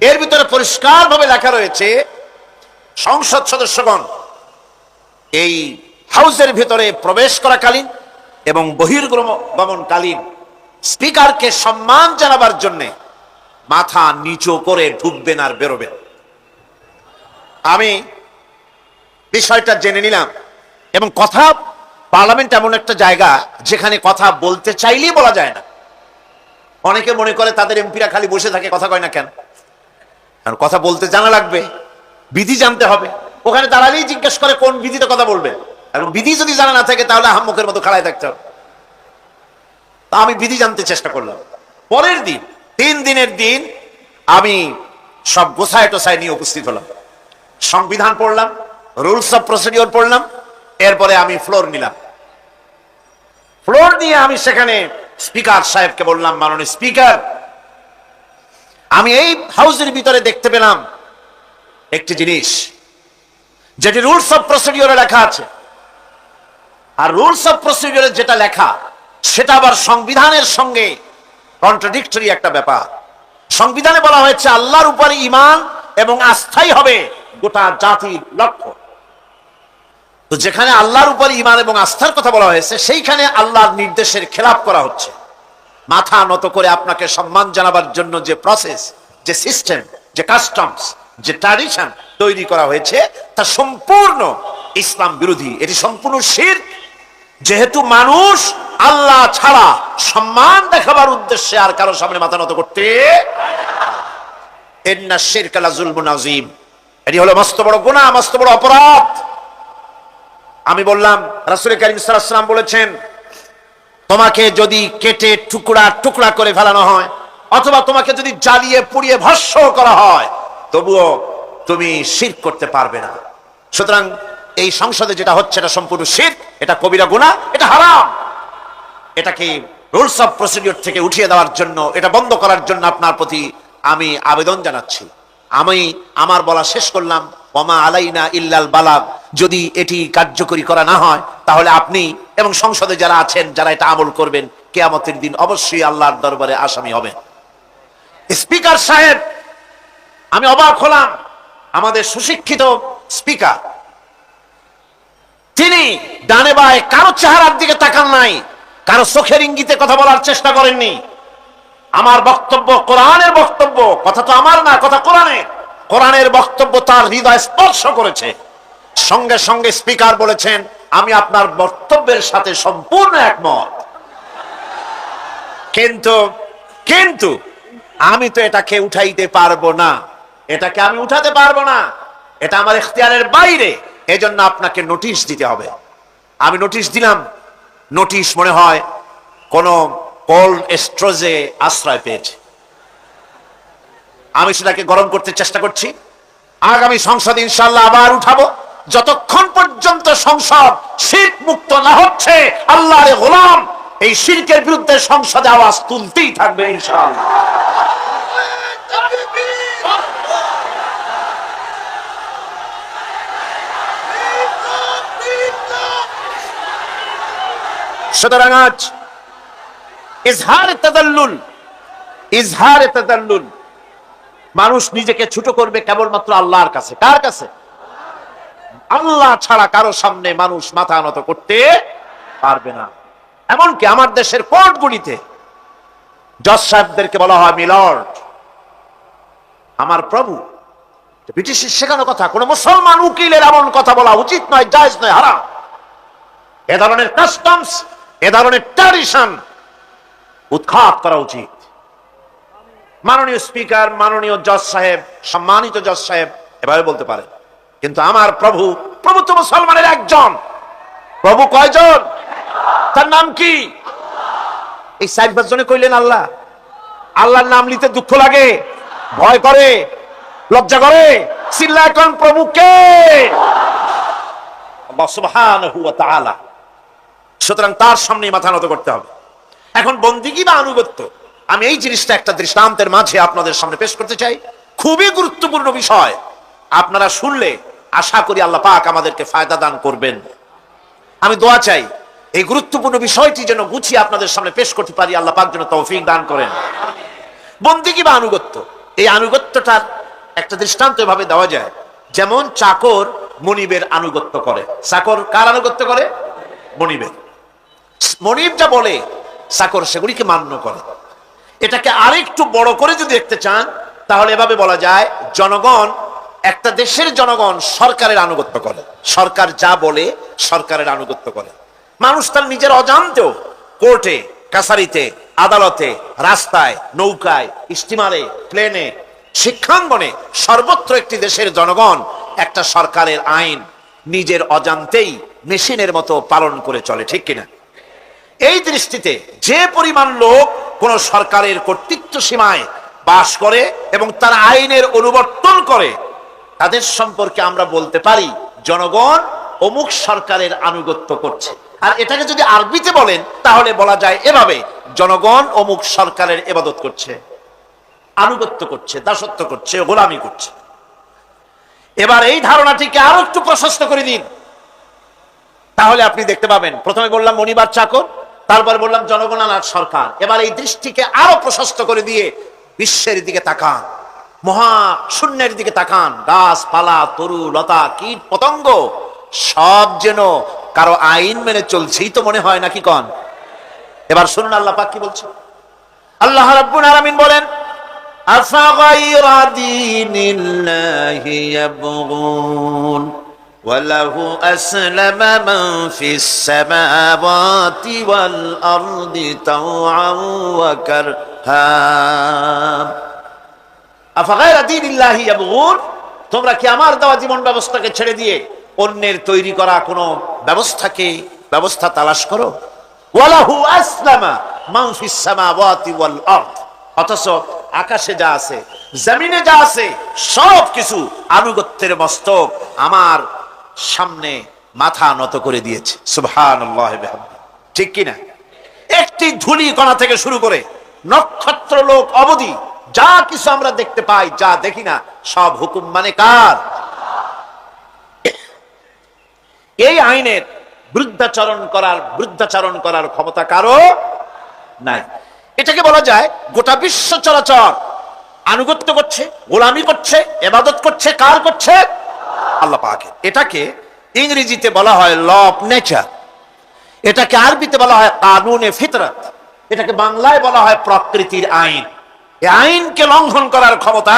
এর ভিতরে পরিষ্কার ভাবে লেখা রয়েছে সংসদ সদস্যগণ এই হাউসের ভিতরে প্রবেশ করাকালীন এবং বহির্গমনকালীন স্পিকারকে সম্মান জানাবার জন্য মাথা নিচু করে ঢুকবেন আর বেরোবেন। আমি বিষয়টা জেনে নিলাম, এবং কথা, পার্লামেন্ট এমন একটা জায়গা যেখানে কথা বলতে চাইলেই বলা যায় না। অনেকে মনে করে তাদের এমপিরা খালি বসে থাকে, কথা কয় না কেন? কারণ কথা বলতে জানা লাগবে, বিধি জানতে হবে। ওখানে দাঁড়ালেই জিজ্ঞেস করে কোন বিধিতে কথা বলবে, এবং বিধি যদি জানা না থাকে তাহলে আহাম্মকের মতো খাড়ায় থাকতে হবে। তা আমি বিধি জানতে চেষ্টা করলাম। পরের দিন, 3 দিনের দিন, আমি সব গোছায় টোছায় নিয়ে উপস্থিত হলাম, সংবিধান পড়লাম, রুলস অফ প্রসিডিওর পড়লাম, এরপরে আমি ফ্লোর নিলাম। ফ্লোর নিয়ে আমি সেখানে স্পিকার সাহেবকে বললাম, মাননীয় স্পিকার, আমি এই হাউসের ভিতরে দেখতে পেলাম একটি জিনিস যেটি রুলস অফ প্রসিডিওরে লেখা আছে, আর রুলস অফ প্রসিডিওরে যেটা লেখা সেটা আবার সংবিধানের সঙ্গে কন্ট্রাডিক্টরি একটা ব্যাপার। সংবিধানে বলা হয়েছে আল্লাহর উপর ঈমান এবং আস্থাই হবে গোটা জাতির লক্ষ্য। তো যেখানে আল্লাহর উপর ঈমান এবং আস্থার কথা বলা হয়েছে, সেইখানে আল্লাহর নির্দেশের খেলাপ করা হচ্ছে। মাথা নত করে আপনাকে সম্মান জানাবার জন্য যে প্রসেস, যে সিস্টেম, যে কাস্টমস, যে ট্র্যাডিশন তৈরি করা হয়েছে, তা সম্পূর্ণ ইসলাম বিরোধী, এটি সম্পূর্ণ শিরক। যেহেতু মানুষ আল্লাহ ছাড়া সম্মান দেখাবার উদ্দেশ্যে আর কারো সামনে মাথা নত করতে, ইন্না শিরকা লাযুলমুন আযীম, এটি হলো মস্ত বড় গুনাহ, মস্ত বড় অপরাধ। আমি বললাম, রাসূল কারীম সাল্লাল্লাহু আলাইহি ওয়াসাল্লাম বলেছেন, তোমাকে যদি কেটে টুকরা টুকরা করে ফেলানো হয়, অথবা তোমাকে যদি জ্বালিয়ে পুড়িয়ে ভস্ম করা হয়, তবুও তুমি শিরক করতে পারবে না। সুতরাং এই সংসদে যেটা হচ্ছে এটা সম্পূর্ণ শিরক, এটা কবিরা গুনাহ, এটা হারাম। এটাকে রুলস অফ প্রসিডিওর থেকে উঠিয়ে দেওয়ার জন্য, এটা বন্ধ করার জন্য আপনার প্রতি আমি আবেদন জানাচ্ছি। আমি আমার বলা শেষ করলাম, ওমা আলাইনা ইল্লাল বালাগ। যদি এটি কার্যকরী করা না হয়, তাহলে আপনি এবং সংসদে যারা আছেন, যারা এটা আমল করবেন, কিয়ামতের দিন অবশ্যই আল্লাহর দরবারে আসামি হবেন। স্পিকার সাহেব, আমি অবাক হলাম, আমাদের সুশিক্ষিত স্পিকার, তিনি ডানে বায়ে কারো চেহারার দিকে তাকান নাই, কারো চোখের ইঙ্গিতে কথা বলার চেষ্টা করেননি। আমার বক্তব্য কোরআনের বক্তব্য, কথা তো আমার না, কথা কোরআনের। কোরআনের বক্তব্য তার হৃদয় স্পর্শ করেছে। সঙ্গে সঙ্গে স্পিকার বলেছেন, আমি আপনার বক্তব্যের সাথে সম্পূর্ণ একমত, কিন্তু কিন্তু আমি তো এটাকে উঠাইতে পারবো না, এটাকে আমি উঠাতে পারবো না, এটা আমার ইখতিয়ারের বাইরে, এজন্য আপনাকে নোটিশ দিতে হবে। আমি নোটিশ দিলাম। নোটিশ মনে হয় কোন কোল্ড স্টোরেজে আশ্রয় পেয়েছে। আমি সেটাকে গরম করতে চেষ্টা করছি। আগামী সংসদ ইনশাআল্লাহ আবার উঠাবো, যতক্ষণ পর্যন্ত সংসদ শিরক মুক্ত না হচ্ছে। আল্লাহর গোলাম এই শিরকের বিরুদ্ধে সংসদে আওয়াজ তুলতেই থাকবে ইনশাআল্লাহ। সুতরাং আজ ইজহার তাদাল্লুল, ইজহারে তাদাল্লুল, মানুষ নিজেকে ছোট করবে কেবলমাত্র আল্লাহর কাছে। কার কাছে? আল্লাহ ছাড়া কারো সামনে মানুষ মাথা নত করতে পারবে না। এমনকি আমার দেশের কোর্টগুলিতে জজ সাহেবদেরকে বলা হয় মিলর্ড, আমার প্রভু। ব্রিটিশের শেখানো কথা, কোন মুসলমান উকিলের এমন কথা বলা উচিত নয়, জায়েজ নয়, হারাম। এ ধরনের কাস্টমস, এ ধরনের ট্র্যাডিশন উৎখাত করা উচিত। মাননীয় স্পিকার, মাননীয় জজ সাহেব, সম্মানিত জজ সাহেব এভাবে বলতে পারে, কিন্তু আমার প্রভু, প্রভু তো মুসলমানের একজন। প্রভু কয়জন? তার নাম কি? এই 4-5 জনে কইলেন আল্লাহ। আল্লাহর নাম নিতে দুঃখ লাগে, ভয় করে, লজ্জা করে, চিল্লায় কোন প্রভু কে? আল্লাহ সুবহানাহু ওয়া তাআলা। সুতরাং তার সামনে মাথা নত করতে হবে। এখন বন্দিগি বা আনুগত্য, আমি এই জিনিসটা একটা দৃষ্টান্তের মাঝে আপনাদের সামনে পেশ করতে চাই। খুবই গুরুত্বপূর্ণ বিষয়, আপনারা শুনলে আশা করি আল্লাহ পাক আমাদেরকে ফায়দা দান করবেন। আমি দোয়া চাই এই গুরুত্বপূর্ণ বিষয়টি যেন গুছিয়ে আপনাদের সামনে পেশ করতে পারি, আল্লাহ পাক যেন তৌফিক দান করেন। বন্দিগি বা আনুগত্য, এই আনুগত্যটার একটা দৃষ্টান্ত এভাবে দেওয়া যায়, যেমন চাকর মনিবের আনুগত্য করে। চাকর কার আনুগত্য করে? মনিবের। মনিব যা বলে চাকর সেগুলিকে মান্য করে। এটাকে আরেকটু বড় করে যদি দেখতে চান তাহলে এভাবে বলা যায়, জনগণ, একটা দেশের জনগণ সরকারের আনুগত্য করে। সরকার যা বলে সরকারের আনুগত্য করে। মানুষ তার নিজের অজান্তেও কোর্টে, কাছারিতে, আদালতে, রাস্তায়, নৌকায়, স্টিমারে, প্লেনে, শিক্ষাঙ্গনে, সর্বত্র একটি দেশের জনগণ একটা সরকারের আইন নিজের অজান্তেই মেশিনের মতো পালন করে চলে, ঠিক কিনা? এই দৃষ্টিতে যে পরিমাণ লোক কোন সরকারের কর্তৃত্ব সীমায় বাস করে এবং তার আইনের অনুবর্তন করে, তাদের সম্পর্কে আমরা বলতে পারি জনগণ অমুক সরকারের আনুগত্য করছে। আর এটাকে যদি আরবিতে বলেন তাহলে বলা যায় এভাবে, জনগণ অমুক সরকারের ইবাদত করছে, আনুগত্য করছে, দাসত্ব করছে, গোলামি করছে। এবার এই ধারণাটিকে আরো একটু প্রশস্ত করে দিন, তাহলে আপনি দেখতে পাবেন, প্রথমে বললাম মনিবার চাকর, তারপর বললাম জনগণ আর সরকার। এবার এই দৃষ্টিকে আরো প্রশস্ত করে দিয়ে বিশ্বের দিকে তাকান, মহা শূন্যের দিকে তাকান। গাছপালা, তরু লতা, কীট পতঙ্গ সব যেন কারো আইন মেনে চলছেই তো মনে হয়, নাকি কন? এবার শুনুন আল্লাহ পাক কি বলছে। আল্লাহ রাব্বুল আলামিন বলেন, আফাগাইরা দীনিল্লাহি ইয়াবগুন ওয়ালাহু আসলামা মান ফিস সামাওয়াতি ওয়াল আরদি তাওআন ওয়া কারহা। আফাগাইরা দীনিল্লাহি ইয়াবগুন, তোমরা কি আমার দেওয়া জীবন ব্যবস্থাকে ছেড়ে দিয়ে অন্যের তৈরি করা কোন ব্যবস্থা তালাশ করো? ওয়ালাহু আসলামা মান ফিস সামাওয়াতি ওয়াল আরদ, অথচ আকাশে যা আছে, জমিনে যা আছে, সব কিছু আনুগত্যের মস্তক আমার সামনে মাথা নত করে দিয়েছে। সুবহানাল্লাহি ওয়া বিহামদিহি, ঠিক কি না? একটি ধূলি কণা থেকে শুরু করে নক্ষত্র লোক অবধি যা কিছু আমরা দেখতে পাই, যা দেখি না, সব হুকুম মানে কার? এই আইনের বৃদ্ধাচরণ করার ক্ষমতা কারো নাই। এটাকে বলা যায় গোটা বিশ্ব চরাচর আনুগত্য করছে, গোলামি করছে, ইবাদত করছে। কার করছে? আল্লাহ পাকের। এটাকে ইংরেজিতে বলা হয় ল অফ নেচার, এটাকে আরবিতে বলা হয় কানুনে ফিতরত, এটাকে বাংলায় বলা হয় প্রকৃতির আইন। এই আইনকে লঙ্ঘন করার ক্ষমতা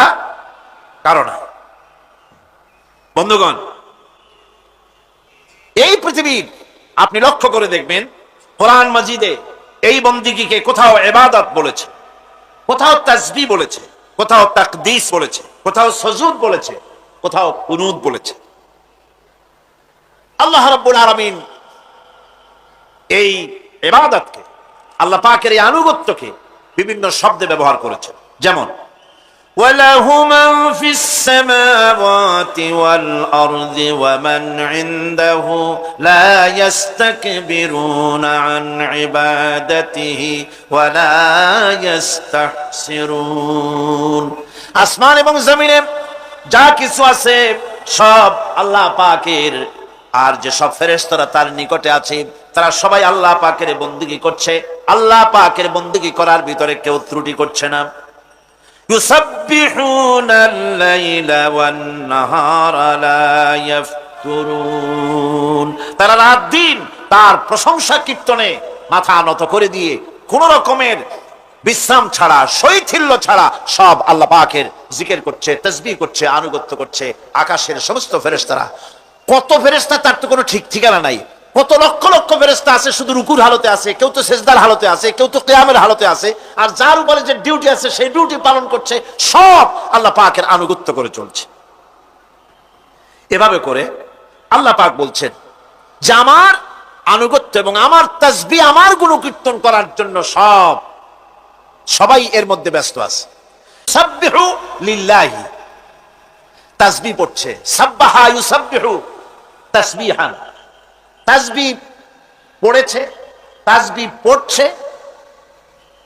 কারো না। বন্ধুগণ, এই পৃথিবীর আপনি লক্ষ্য করে দেখবেন, কোরআন মাজিদে এই বন্দিগিকে কোথাও ইবাদত বলেছে, কোথাও তাসবিহ বলেছে, কোথাও তাকদীস বলেছে, কোথাও সুজুদ বলেছে, কোথাও কুনুত বলেছে। আল্লাহ রাব্বুল আলামিন এই ইবাদতকে, আল্লাহ পাকের এই আনুগত্যকে বিভিন্ন শব্দে ব্যবহার করেছে, যেমন وَلَهُ مَنْ فِي السَّمَاوَاتِ وَالْأَرْضِ وَمَنْ عِنْدَهُ لَا يَسْتَكْبِرُونَ عَنْ عِبَادَتِهِ وَلَا يَسْتَحْسِرُونَ। আসমান এবং জমিনে যা কিছু আছে সব আল্লাহ পাকের আর যে সব ফেরেশতারা তার নিকটে আছে তারা সবাই আল্লাহ পাকের বন্দেগী করছে। আল্লাহ পাকের বন্দেগী করার ভিতরে কেউ ত্রুটি করছে না। ইউসাব্বিহুনাল লাইলা ওয়ান নাহারা লা ইয়াফতুরুন, তারা রাত দিন তার প্রশংসা কীর্তনে মাথা নত করে দিয়ে কোন রকমের বিশ্রাম ছাড়া, শৈথিল্য ছাড়া সব আল্লাহ পাকের জিকির করছে, তাসবিহ করছে, আনুগত্য করছে। আকাশের সমস্ত ফেরেশতারা, কত ফেরেশতা তার তো কোনো ঠিক ঠিকানা নাই। কত লক্ষ লক্ষ ফেরেশতা আছে শুধু রুকুর হালতে আছে, কেউ তো সেজদার হালতে আছে, কেউ তো কিয়ামের হালতে আছে। আর যার উপরে যে ডিউটি আছে সেই ডিউটি পালন করছে, সব আল্লাহ পাকের আনুগত্য করে চলছে। এভাবে করে আল্লাহ পাক বলছেন যে আমার আনুগত্য এবং আমার তাসবিহ, আমার গুণকীর্তন করার জন্য সবাই এর মধ্যে ব্যস্ত আছে। সাব্বিহু লিল্লাহি, তাসবিহ পড়ছে। সাব্বাহা ইউসাব্বিহু তাসবিহান, তাসবিহ পড়েছে, তাসবিহ পড়ছে,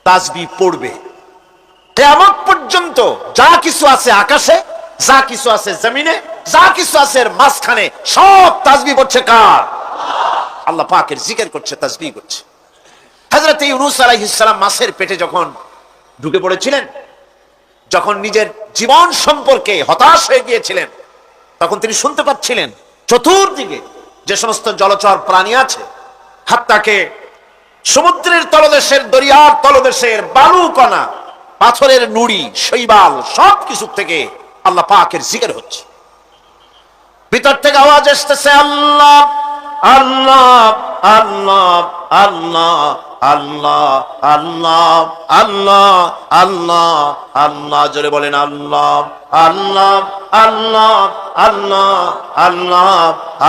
তাসবিহ পড়বে। কিয়ামত পর্যন্ত যা কিছু আছে আকাশে, যা কিছু আছে জমিনে, যা কিছু আছে এর মাঝখানে, সব তাসবিহ পড়ছে কার? আল্লাহ পাকের জিকির করছে, তাসবিহ করছে। হযরত ইউনূস আলাইহিস সালাম মাছের পেটে যখন ঢুকে পড়েছিলেন, যখন নিজের জীবন সম্পর্কে হতাশ হয়ে গিয়েছিলেন, তখন তিনি শুনতে পাচ্ছিলেন চতুর্দিকে যে সমস্ত জলচর প্রাণী আছে, হাত্তাকে সমুদ্রের তলদেশের, দরিয়ার তলদেশের বালুকণা, পাথরের নুড়ি, শৈবাল, সবকিছু থেকে আল্লাহ পাকের জিকির হচ্ছে। ভিতর থেকে আওয়াজ আসতেছে আল্লাহ আল্লাহ আল্লাহ আল্লাহ আল্লাহ আল্লাহ আল্লাহ আল্লাহ আল্লাহ, জোরে বলেন আল্লাহ আল্লাহ আল্লাহ আল্লাহ আল্লাহ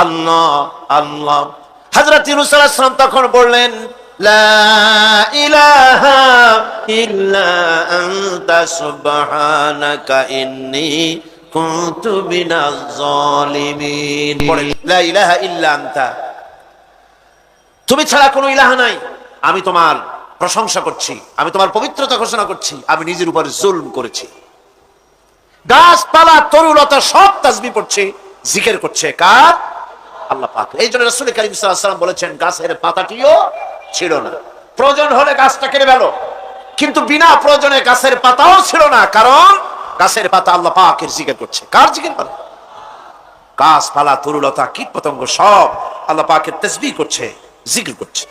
আল্লাহ আল্লাহ। হযরত ইউনূস আলাইহিস সালাম তখন বললেন লা ইলাহা ইল্লা আনতা সুবহানাকা ইন্নী কুনতু মিনাজ জালিমিন। বলেন লা ইলাহা ইল্লা আনতা, তুমি ছাড়া কোনো ইলাহ নাই, আমি তোমার প্রশংসা করছি, আমি তোমার পবিত্রতা ঘোষণা করছি, আমি নিজের উপর জুলম করেছি। গাছপালা, তরুলতা সব তাসবিহ পড়ছে, জিকির করছে কার? আল্লাহ পাক। এই জন্য রাসূল কারীম সাল্লাল্লাহু আলাইহি ওয়াসাল্লাম বলেছেন গাছের পাতাটিও ছিল না, প্রয়োজন হলে গাছটা কেটে ফেলো, কিন্তু বিনা প্রয়োজনে গাছের পাতাও ছিল না, কারণ গাছের পাতা আল্লাহ পাকের জিকির করছে। কার জিকির করে? গাছপালা, তরুলতা, কীট পতঙ্গ সব আল্লাহ পাকের তাসবিহ করছে, জিকির করছে।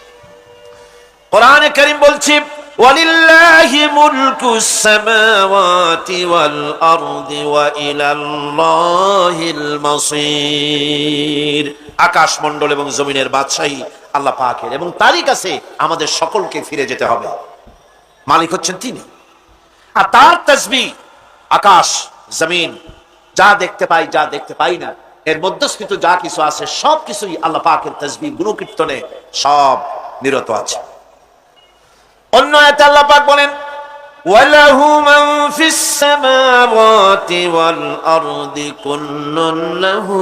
কোরআনে কারীম বলছে ওয়ালিল্লাহি মুলকুস সামাওয়াতি ওয়াল আরদি ওয়া ইলাল্লাহিল মাসির। আকাশ মণ্ডল এবং জমিনের বাদশাহী আল্লাহ পাকের, এবং তারই কাছে আমাদের সকলকে ফিরে যেতে হবে। মালিক হচ্ছেন তিনি। আর তার তাসবিহ আকাশ জমিন, যা দেখতে পাই, যা দেখতে পাই না, এর মধ্যস্থিত যা কিছু আছে সব কিছুই আল্লাহ পাকের তাসবিহ গুণকীর্তনে সব নিরত আছে। অন্য আয়াতে আল্লাহ পাক বলেন ওয়ালাহু মান ফিস সামাওয়াতি ওয়াল আরদি কুল্লুন লাহু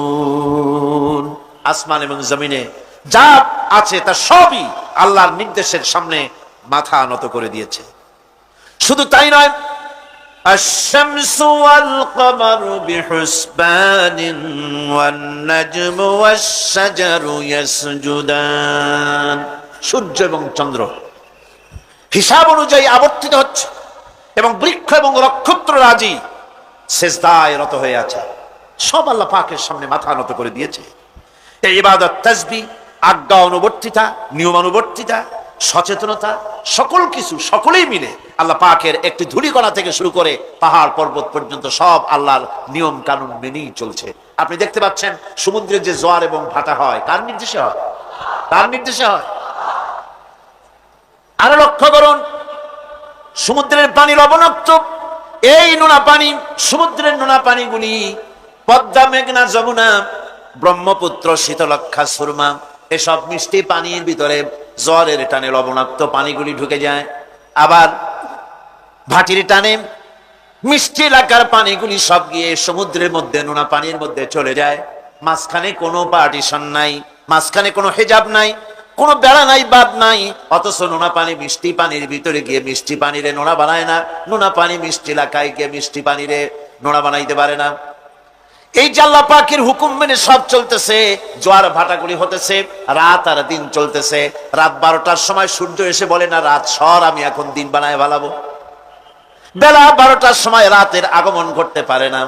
কানিতুন। আসমান এবং জমিনে যা আছে তা সবই আল্লাহর নির্দেশের সামনে মাথা নত করে দিয়েছে। শুধু তাই নয়, আশ-শামসু ওয়াল কমারু বিহুসবানিন ওয়ান নাজমু ওয়াশ-শাজারু ইয়াসজুদান। সূর্য এবং চন্দ্র হিসাব অনুযায়ী আবর্তিত হচ্ছে, এবং বৃক্ষ এবং নক্ষত্ররাজি সিজদায় রত হয়ে আছে। সব আল্লাহ পাকের সামনে মাথা নত করে দিয়েছে। এই ইবাদত, তাসবিহ, আজ্ঞা অনুবর্তিতা, নিয়মানুবর্তিতা, সচেতনতা, সকল কিছু সকলেই মিলে আল্লাহ পাকের একটি ধূলিকণা থেকে শুরু করে পাহাড় পর্বত পর্যন্ত সব আল্লাহর নিয়ম কানুন মেনেই চলছে। আপনি দেখতে পাচ্ছেন সমুদ্রে যে জোয়ার এবং ভাটা হয়, কার নির্দেশে হয়? কার নির্দেশে হয়? আরো লক্ষ্য করুন, সমুদ্রের পানি লবণাক্ত। এই নোনা পানি, সমুদ্রের নোনা পানিগুলি পদ্মা, মেঘনা, যমুনা, ব্রহ্মপুত্র, শীতলক্ষা, সুরমা, এসব মিষ্টি পানির ভিতরে জ্বরের টানে লবণাক্ত পানিগুলি ঢুকে যায়। আবার ভাটির টানে মিষ্টি এলাকার পানিগুলি সব গিয়ে সমুদ্রের মধ্যে নোনা পানির মধ্যে চলে যায়। মাঝখানে কোনো পার্টিশন নাই, মাঝখানে কোনো হেজাব নাই, কোনো বেড়া নাই, বাদ নাই। অথচ নোনা পানি মিষ্টি পানির ভিতরে গিয়ে মিষ্টি পানিরে নোনা বানায় না, নোনা পানি মিষ্টি এলাকায় গিয়ে মিষ্টি পানিরে নোনা বানাইতে পারে না। এই যে আল্লাহ পাকের হুকুম মেনে সব চলতেছে, জোয়ার ভাটাগুলি হতেছে, রাত আর দিন চলতেছে। রাত 12টার সময় সূর্য এসে বলে না রাত সর, আমি এখন দিন বানায় ভালাবো। বেলা 12টার সময় রাতের আগমন করতে পারে না।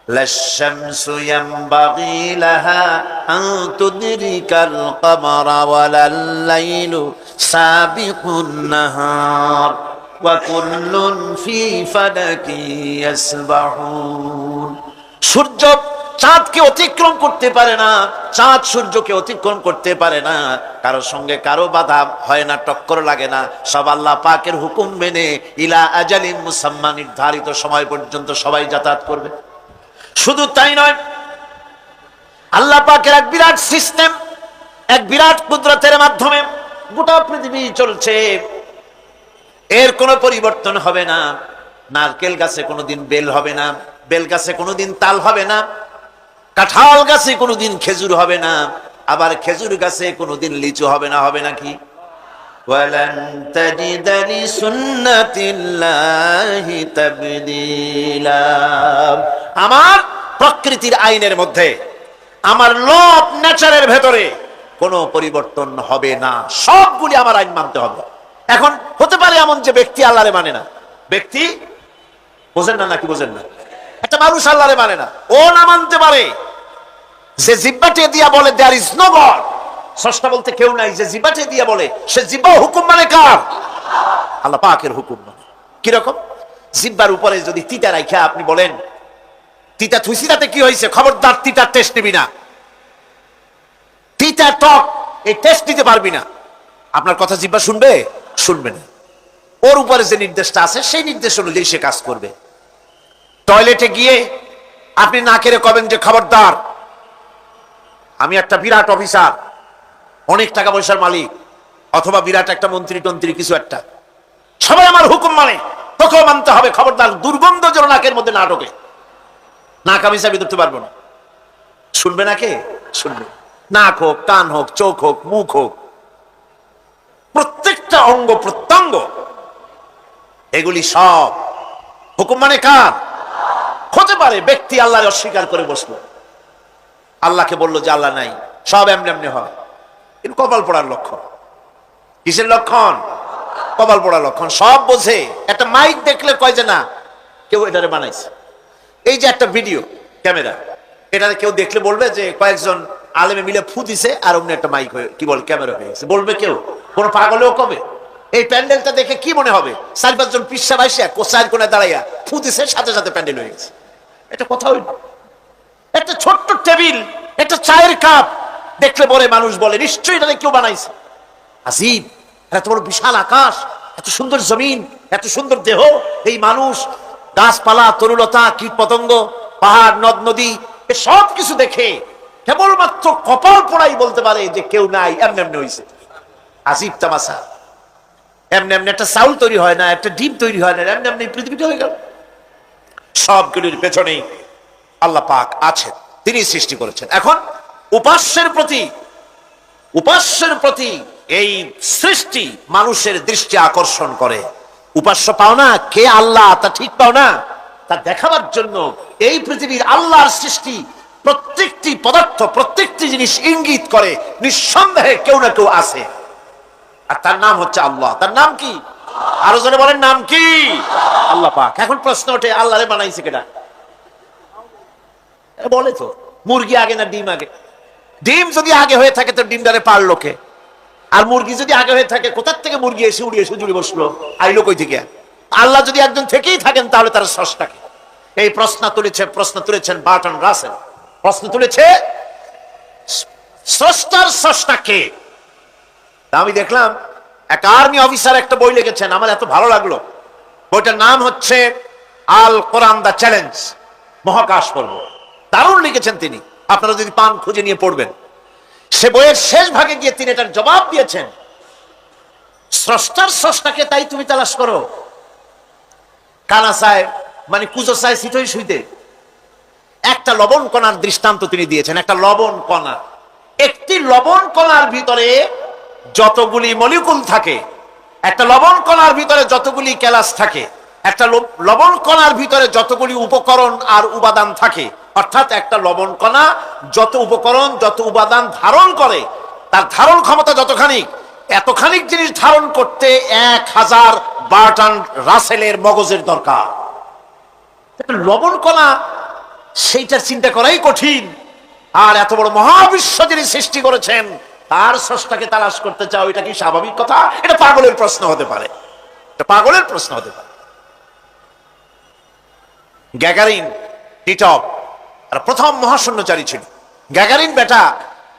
লাশ-শামসু ইয়ামবাগি লাহা আন তুদরিকাল কমারা ওয়ালাল লাইলু সাবিকুন নাহার ওয়া কুল্লুন ফি ফালাকি ইয়াসবাহুন। সূর্য চাঁদকে অতিক্রম করতে পারে না, চাঁদ সূর্যকে অতিক্রম করতে পারে না। কারোর সঙ্গে কারো বাধা হয় না, টক্কর লাগে না। সব আল্লাহ পাকের হুকুম মেনে ইলা আজালিন মুসাম্মা, নির্ধারিত সময় পর্যন্ত সবাই যাতায়াত করবে। শুধু তাই নয়, আল্লাহ পাকের এক বিরাট সিস্টেম, এক বিরাট কুদরতের মাধ্যমে গোটা পৃথিবী চলছে। এর কোনো পরিবর্তন হবে না। নারকেল গাছে কোনোদিন বেল হবে না, বেল গাছে কোনোদিন তাল হবে না, কাঁঠাল গাছে কোনোদিন খেজুর হবে না, আবার খেজুর গাছে কোনোদিন লিচু হবে না। হবে নাকি? ওয়ালান তাজিদা লিসুন্নাতিল্লাহি তাবদীলা। আমার প্রকৃতির আইনের মধ্যে, আমার ল অফ নেচারের ভেতরে কোনো পরিবর্তন হবে না। সবগুলি আমার আইন মানতে হবে। এখন হতে পারে এমন যে ব্যক্তি আল্লাহরে মানে না, ব্যক্তি বোঝেন না নাকি বোঝেন না, একটা মানুষ আল্লাহরে মানে না, ও না মানতে পারে। যে জিহ্বাটে দিয়া বলে দেয়ার ইজ নো গড, স্রষ্টা বলতে কেউ নাই, যে জিহ্বাটে দিয়া বলে সে জিহ্বা হুকুম মানে কার? আল্লাহ পাকের হুকুম মানে। কিরকম? জিহ্বার উপরে যদি তিতা রাখা আপনি বলেন তিতা থুইছি তাতে কি হয়েছে, খবরদার তিতার টেস্ট নিবি না, তিতা টক এই টেস্ট নিতে পারবি না, আপনার কথা জিহ্বা শুনবে? শুনবে না। ওর উপরে যে নির্দেশটা আছে সেই নির্দেশ অনুযায়ী সে কাজ করবে। টয়লেটে গিয়ে আপনি না কেড়ে কবেন যে খবরদার, আমি একটা বিরাট অফিসার, অনেক টাকা পয়সার মালিক, অথবা বিরাট একটা মন্ত্রী টন্ত্রী কিছু একটা, সবাই আমার হুকুম মানে, তোকেও মানতে হবে, খবরদার দুর্গন্ধ যেন নাকের মধ্যে না ঢোকে, নাক আমি চাবি ধরতে পারবো না। শুনবে না কে? শুনবে। নাক হোক, কান হোক, চোখ হোক, মুখ হোক, প্রত্যেকটা অঙ্গ প্রত্যঙ্গ, এগুলি সব হুকুম মানে কার? হতে পারে ব্যক্তি আল্লাহর অস্বীকার করে বসলো, আল্লাহকে বললো যে আল্লাহ নাই, সব এমনি এমনি হয়। কিন্তু কপাল পড়ার লক্ষণ। কিসের লক্ষণ? কপাল পড়ার লক্ষণ। সব বোঝে। একটা মাইক দেখলে কয় যে না কেউ এটারে বানাইছে। এই যে একটা ভিডিও ক্যামেরা, এটা কেউ দেখলে বলবে যে কয়েকজন আলেমে মিলে ফু দিছে আর অমনি একটা মাইক হয়ে কি বল ক্যামেরা হয়ে গেছে, বলবে কেউ? কোন পাগলেও কবে? এই প্যান্ডেলটা দেখে কি মনে হবে? 4-5 জন পিসা ভাইসা কোসার কোণে দাঁড়াইয়া ফু দিছে, সাথে সাথে প্যান্ডেল হয়ে গেছে। এটা কথা হইল? একটা ছোট্ট টেবিল, একটা চায়ের কাপ দেখলে বলে মানুষ বলে নিশ্চয়ই এটা কেউ বানাইছে। আজীব, এত বড় বিশাল আকাশ, এত সুন্দর জমিন, এত সুন্দর দেহ, এই মানুষ, গাছপালা, তরুলতা, কীট পতঙ্গ, পাহাড়, নদ নদী, এ সব কিছু দেখে কেবলমাত্র কপাল পোড়াই বলতে পারে যে কেউ নাই, এমনি এমনি হয়েছে। আজীব তামাশা। এমনি এমনি একটা চাউল তৈরি হয় না, একটা ডিম তৈরি হয় না, এমনি এমনি পৃথিবীটা হয়ে গেল। সবগুলির পেছনেই আল্লাহ পাক আছেন, তিনি সৃষ্টি করেছেন। এখন উপাস্যের প্রতি এই সৃষ্টি মানুষের দৃষ্টি আকর্ষণ করে। উপাস্য পাও না কে আল্লাহ তা ঠিক পাও না, তা দেখাবার জন্য এই পৃথিবীর আল্লাহর সৃষ্টি প্রত্যেকটি পদার্থ, প্রত্যেকটি জিনিস ইঙ্গিত করে নিঃসন্দেহে কেউ না কেউ আছে, আর তার নাম হচ্ছে আল্লাহ। তার নাম কি? আরো জনে বলেন নাম কি? আল্লাহ পাক। এখন প্রশ্ন ওঠে আল্লাহরে বানাইছে কেডা? বলে তো মুরগি আগে না ডিম আগে? ডিম যদি আগে হয়ে থাকে তো ডিমটারে পারলো কে? আর মুরগি যদি আগে হয়ে থাকে কোথার থেকে মুরগি এসে উড়িয়ে এসে জুড়ে বসলো, আইলো কই থেকে? আল্লাহ যদি একজন থেকেই থাকেন তাহলে তার স্রষ্টাকে? এই প্রশ্ন তুলেছেন বার্টন রাসেল। প্রশ্ন তুলেছে স্রষ্টার স্রষ্টাকে। আমি দেখলাম এক আর্মি অফিসার একটা বই লিখেছেন, আমার এত ভালো লাগলো। বইটার নাম হচ্ছে আল কোরআন দা চ্যালেঞ্জ, মহাকাশ পর্ব। দারুণ লিখেছেন তিনি, আপনারা যদি পান খুঁজে নিয়ে পড়বেন। সে বইয়ের শেষ ভাগে গিয়ে তিনি এটার জবাব দিয়েছেন, স্রষ্টার স্রষ্টাকে তাই তুমি তালাশ করো। কানা চায় মানে কুজো চায় সিটই শুইতে। একটা লবণ কণার দৃষ্টান্ত তিনি দিয়েছেন। একটা লবণ কণা, একটি লবণ কণার ভিতরে যতগুলি মলিকুল থাকে, একটা লবণ কণার ভিতরে যতগুলি ক্যালাস থাকে, একটা লবণ কণার ভিতরে যতগুলি উপকরণ আর উপাদান থাকে, অর্থাৎ একটা লবণ কণা যত উপকরণ, যত উপাদান ধারণ করে, তার ধারণ ক্ষমতা যতখানি, এতখানি জিনিস ধারণ করতে 1000 বার্টন রাসেলের মগজের দরকার। লবণ কণা সেইটার চিন্তা করাই কঠিন, আর এত বড় মহাবিশ্ব যিনি সৃষ্টি করেছেন তার স্রষ্টাকে তালাশ করতে চাও, এটা কি স্বাভাবিক কথা? এটা পাগলের প্রশ্ন হতে পারে, এটা পাগলের প্রশ্ন হতে পারে। গ্যাগারিন, টিটপ আর প্রথম মহাশূন্যচারী ছিল। গ্যাগারিন বেটা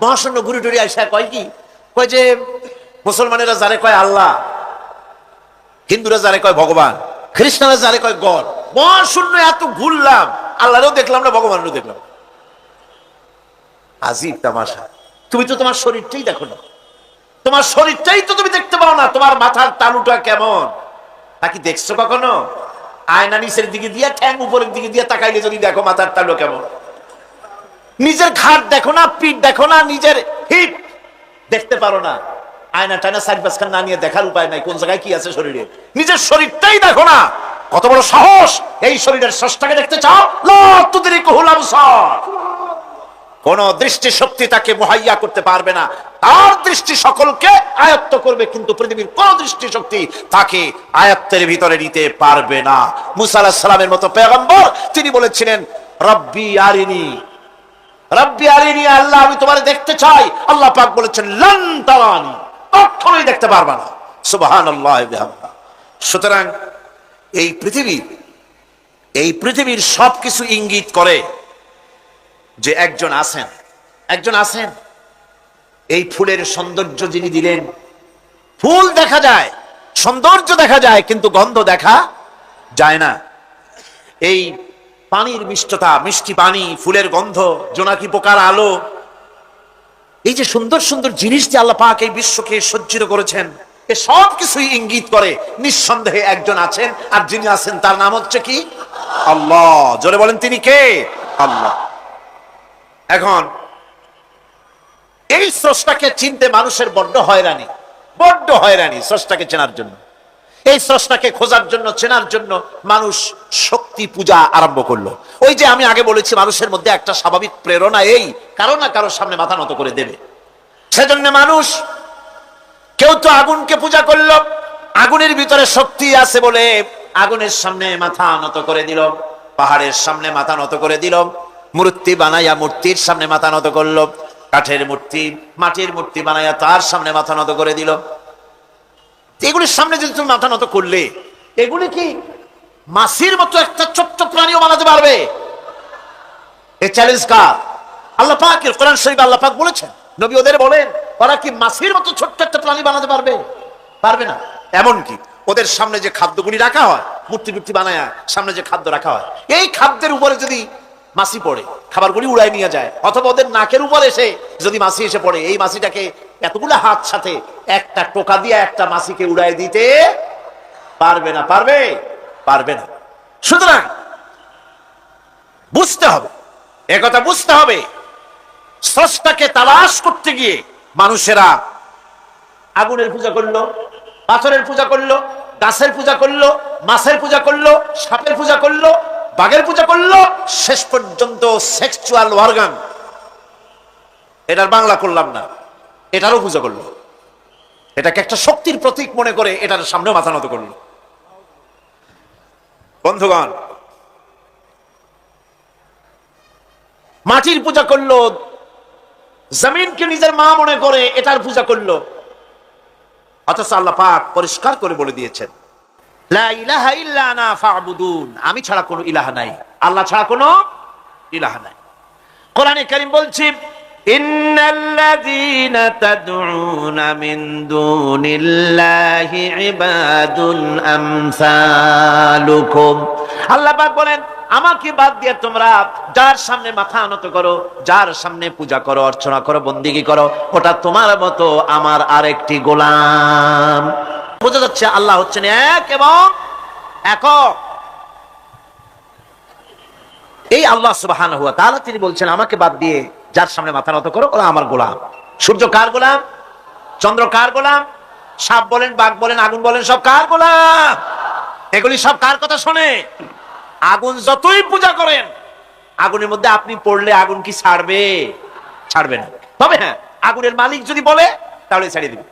মহাশূন্য ঘুরে টুরি আসা কয় কি, কয় যে মুসলমানেরা যারে কয় আল্লাহ, হিন্দুরা যারে কয় ভগবান, খ্রিস্টানরা যারে কয় গড, মহাশূন্য এত ঘুরলাম, আল্লাহরও দেখলাম না, ভগবানেরও দেখলাম। আজীব তামাশা। তুমি তো তোমার শরীরটাই দেখো না, তোমার শরীরটাই তো তুমি দেখতে পাও না। তোমার মাথার তালুটা কেমন তা কি দেখছো কখনো? আয়না নিচের দিকে দিয়া, ঠ্যাং উপরের দিকে দিয়া তাকাইলে যদি দেখো মাথার তালু কেমন। নিজের ঘাট দেখো না, পিঠ দেখো না, নিজের হিপ দেখতে পারো না। আয়না টায়না সাইড বাসখান না নিয়ে দেখার উপায় নাই কোন জায়গায় কি আছে শরীরে। নিজের শরীরটাই দেখো না, কত বড় সাহস! এই শরীরের স্রষ্টাকে দেখতে চাও? লা তুদরিকুহুল আবসার। কোন দৃষ্টি শক্তি তাকে মুহাইয়া করতে পারবে না, তার দৃষ্টি সকলকে আয়ত্ত করবে, কিন্তু পৃথিবীর কোন দৃষ্টি শক্তি তাকে আয়ত্তের ভিতরে নিতে পারবে না। মুসা আলাইহিস সালামের মতো পয়গম্বর, তিনি বলেছিলেন রব্বি আরিনি, রব্বি আরিনি, আল্লাহ আমি তোমারে দেখতে চাই। আল্লাহ পাক বলেছেন লান তারানি, কখনোই দেখতে পারবে না। সুবহানাল্লাহ ওয়া বিহামদিহি। সুতরাং এই পৃথিবীর সবকিছু ইঙ্গিত করে যে একজন আছেন, একজন আছেন। এই ফুলের সৌন্দর্য যিনি দিলেন, ফুল দেখা যায়, সৌন্দর্য দেখা যায়, কিন্তু গন্ধ দেখা যায় না। এই পানির মিষ্টতা, মিষ্টি পানি, ফুলের গন্ধ, জোনাকি পোকার আলো, এই যে সুন্দর সুন্দর জিনিস যে আল্লাহ পাক এই বিশ্বকে সজ্জিত করেছেন, এ সব কিছুই ইঙ্গিত করে নিঃসন্দেহে একজন আছেন, আর যিনি আছেন তার নাম হচ্ছে কি? আল্লাহ। জোরে বলেন তিনি কে? আল্লাহ। এখন এই স্রষ্টাকে চিনতে মানুষের বড্ড হয়রানি স্রষ্টাকে চেনার জন্য। এই স্রষ্টাকে খোঁজার জন্য, চেনার জন্য মানুষ শক্তি পূজা আরম্ভ করলো। ওই যে আমি আগে বলেছি, মানুষের মধ্যে একটা স্বাভাবিক প্রেরণা, এই কারো না কারোর সামনে মাথা নত করে দেবে। সেজন্য মানুষ, কেউ তো আগুনকে পূজা করলো, আগুনের ভিতরে শক্তি আছে বলে আগুনের সামনে মাথা নত করে দিল, পাহাড়ের সামনে মাথা নত করে দিল, মূর্তি বানাইয়া মূর্তির সামনে মাথা নত করলো, কাঠের মূর্তি, মাটির মূর্তি বানাইয়া তার সামনে মাথা নত করে দিল। এগুলির সামনে যদি তুমি মাথা নত করলে, এগুলি কি মাছির মতো একটা ছোট্ট প্রাণীও বানাতে পারবে? এই চ্যালেঞ্জ কার? আল্লাহ পাকের। কোরআন শরীফে আল্লাহ পাক বলেছেন, নবী ওদের বলেন, ওরা কি মাছির মতো ছোট্ট একটা প্রাণী বানাতে পারবে? পারবে না। এমনকি ওদের সামনে যে খাদ্যগুলি রাখা হয়, মূর্তি মূর্তি বানায় সামনে যে খাদ্য রাখা হয়, এই খাদ্যের উপরে যদি মাছি পড়ে, খাবারগুলি উড়াই নিয়ে যায়, অথবা ওদের নাকের উপর এসে যদি মাছি এসে পড়ে, এই মাছিটাকে এতগুলো হাত সাথে একটা টোকা দিয়ে একটা মাছিকে উড়াই দিতে পারবে না। পারবে না। সুতরাং বুঝতে হবে, একথা বুঝতে হবে, স্রষ্টাকে তালাশ করতে গিয়ে মানুষেরা আগুনের পূজা করলো, পাথরের পূজা করলো, গাছের পূজা করলো, মাছের পূজা করলো, সাপের পূজা করলো, বাঘের পূজা করলো, শেষ পর্যন্ত সেক্সুয়াল অর্গান, এটার বাংলা করলাম না, এটারও পূজা করলো। এটাকে একটা শক্তির প্রতীক মনে করে এটার সামনেও মাথা নত করলো। বন্ধুগণ, মাটির পূজা করলো, জমিনকে নিজের মা মনে করে এটার পূজা করলো। অথচ আল্লাহ পাক পরিষ্কার করে বলে দিয়েছেন, লা ইলাহা ইল্লা আনা ফা'বুদুন, আমি ছাড়া কোনো ইলাহা নাই, আল্লাহ ছাড়া কোনো ইলাহা নাই। কোরআনে কারীম বলছে, ইন্নাল্লাযীনা তাদউনা মিন দুনিল্লাহি ইবাদুন আমসালুকুম। আল্লাহ পাক বলেন, আমাকে বাদ দিয়ে তোমরা যার সামনে মাথা নত করো, যার সামনে পূজা করো, অর্চনা করো, বন্দেগী করো, ওটা তোমার মতো আমার আরেকটি গোলাম। বোঝা যাচ্ছে আল্লাহ হচ্ছেন এক এবং একক। এই আল্লাহ সুবহানাহু ওয়া তাআলা তিনি বলছেন, আমাকে বাদ দিয়ে যার সামনে মাথা নত করো, ওরা আমার গোলাম। সূর্য কার গোলাম? চন্দ্র কার গোলাম? সাপ বলেন, বাঘ বলেন, আগুন বলেন, সব কার গোলাম? এগুলি সব কার কথা শোনে? আগুন যতই পূজা করেন, আগুনের মধ্যে আপনি পড়লে আগুন কি ছাড়বে না। তবে হ্যাঁ, আগুনের মালিক যদি বলে তাহলে ছাড়িয়ে দিবে,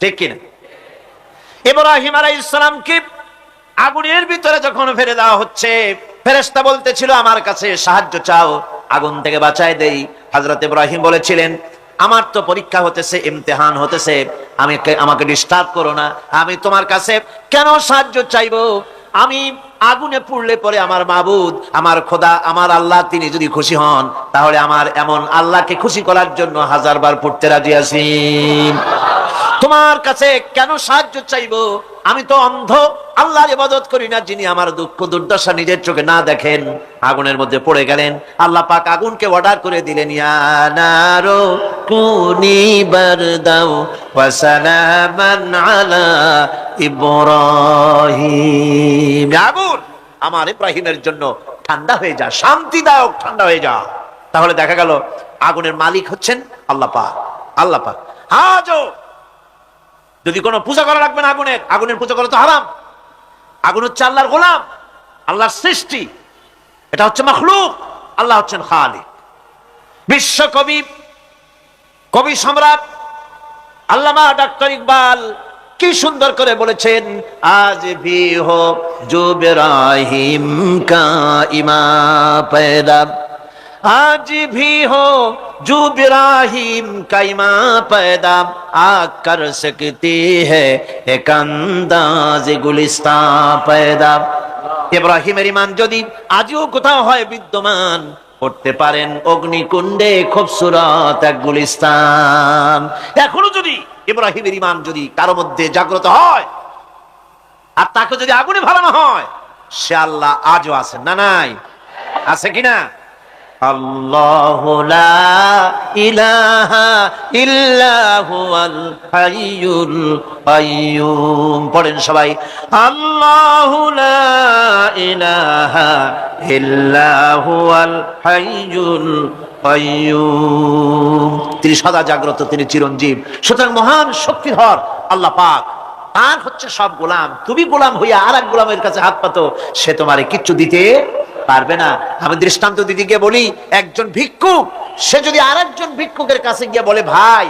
ঠিক কিনা? ইব্রাহিম আলাইহিস সালামকে আগুনের ভিতরে যখন ফেলে দেওয়া হচ্ছে, ফেরেশতা বলতেছিল আমার কাছে সাহায্য চাও, আগুন থেকে বাঁচায় দেই। হযরত ইব্রাহিম বলেছিলেন আমার তো পরীক্ষা হতেছে, ইমতিহান হতেছে, আমাকে ডিস্টার্ব করো না, আমি তোমার কাছে কেন সাহায্য চাইবো? আমি আগুনে পুড়লে পরে আমার মাবুদ, আমার খোদা, আমার আল্লাহ তিনি যদি খুশি হন, তাহলে আমার এমন আল্লাহকে খুশি করার জন্য 1000 বার পড়তে রাজি আছি। তোমার কাছে কেন সাহায্য চাইবো? আমি তো অন্ধ, আল্লাহর ইবাদত করি না যিনি আমার দুঃখ দুর্দশা নিজের চোখে না দেখেন। আগুনের মধ্যে পড়ে গেলেন। আল্লাহ পাক আগুনকে অর্ডার করে দিলেন, ইয়া নারু কুনি বারদাও ওয়া সালামান আলা ইব্রাহিম। আগুন আমার ইব্রাহিমের জন্য ঠান্ডা হয়ে যা, শান্তিদায়ক ঠান্ডা হয়ে যা। তাহলে দেখা গেল আগুনের মালিক হচ্ছেন আল্লাহ পাক। আল্লাহ পাক আজও যদি কোনো পূজা করা লাগবে না, আগুনের পূজা করা তো হারাম। আগুন হচ্ছে আল্লাহর গোলাম, আল্লাহর সৃষ্টি, এটা হচ্ছে মাখলুক, আল্লাহ হচ্ছেন খালিক। বিশ্ব কবি সম্রাট আল্লামা ডক্টর ইকবাল কি সুন্দর করে বলেছেন, আজ ভি হো জো ইব্রাহিম কা ইমা पैदा, आज भी हो जो इब्राहिम का इमां पैदा, आग कर सकती है एक अंदाज गुलिस्तां पैदा। ইব্রাহিমের ঈমান যদি আজও কোথাও হয় বিদ্যমান, করতে পারেন অগ্নিকুণ্ডে খুবসুরত এক গুলিস্তান। এখনো যদি ইব্রাহিমের ঈমান যদি কারো মধ্যে জাগ্রত হয় আর তাকে যদি আগুনে ভালানো হয়, সে আল্লাহ আজও আছেন না নাই? আছে কিনা? আল্লাহু লা ইলাহা ইল্লা হুয়াল হাইয়ুল কাইয়্যুম। পড়েন সবাই, আল্লাহু লা ইলাহা ইল্লা হুয়াল হাইয়ুল কাইয়্যুম। তিনি সদা জাগ্রত, তিনি চিরঞ্জীব। সুতরাং মহান শক্তিধর আল্লাহ পাক, তার হচ্ছে সব গোলাম। তুমি গোলাম হইয়া আর এক গোলামের কাছে হাত পাতো, সে তোমারে কিচ্ছু দিতে পারবে না। আমি দৃষ্টান্ত দিদি গিয়ে বলি, একজন ভিক্ষুক সে যদি আরেকজন ভিক্ষুকের কাছে গিয়ে বলে, ভাই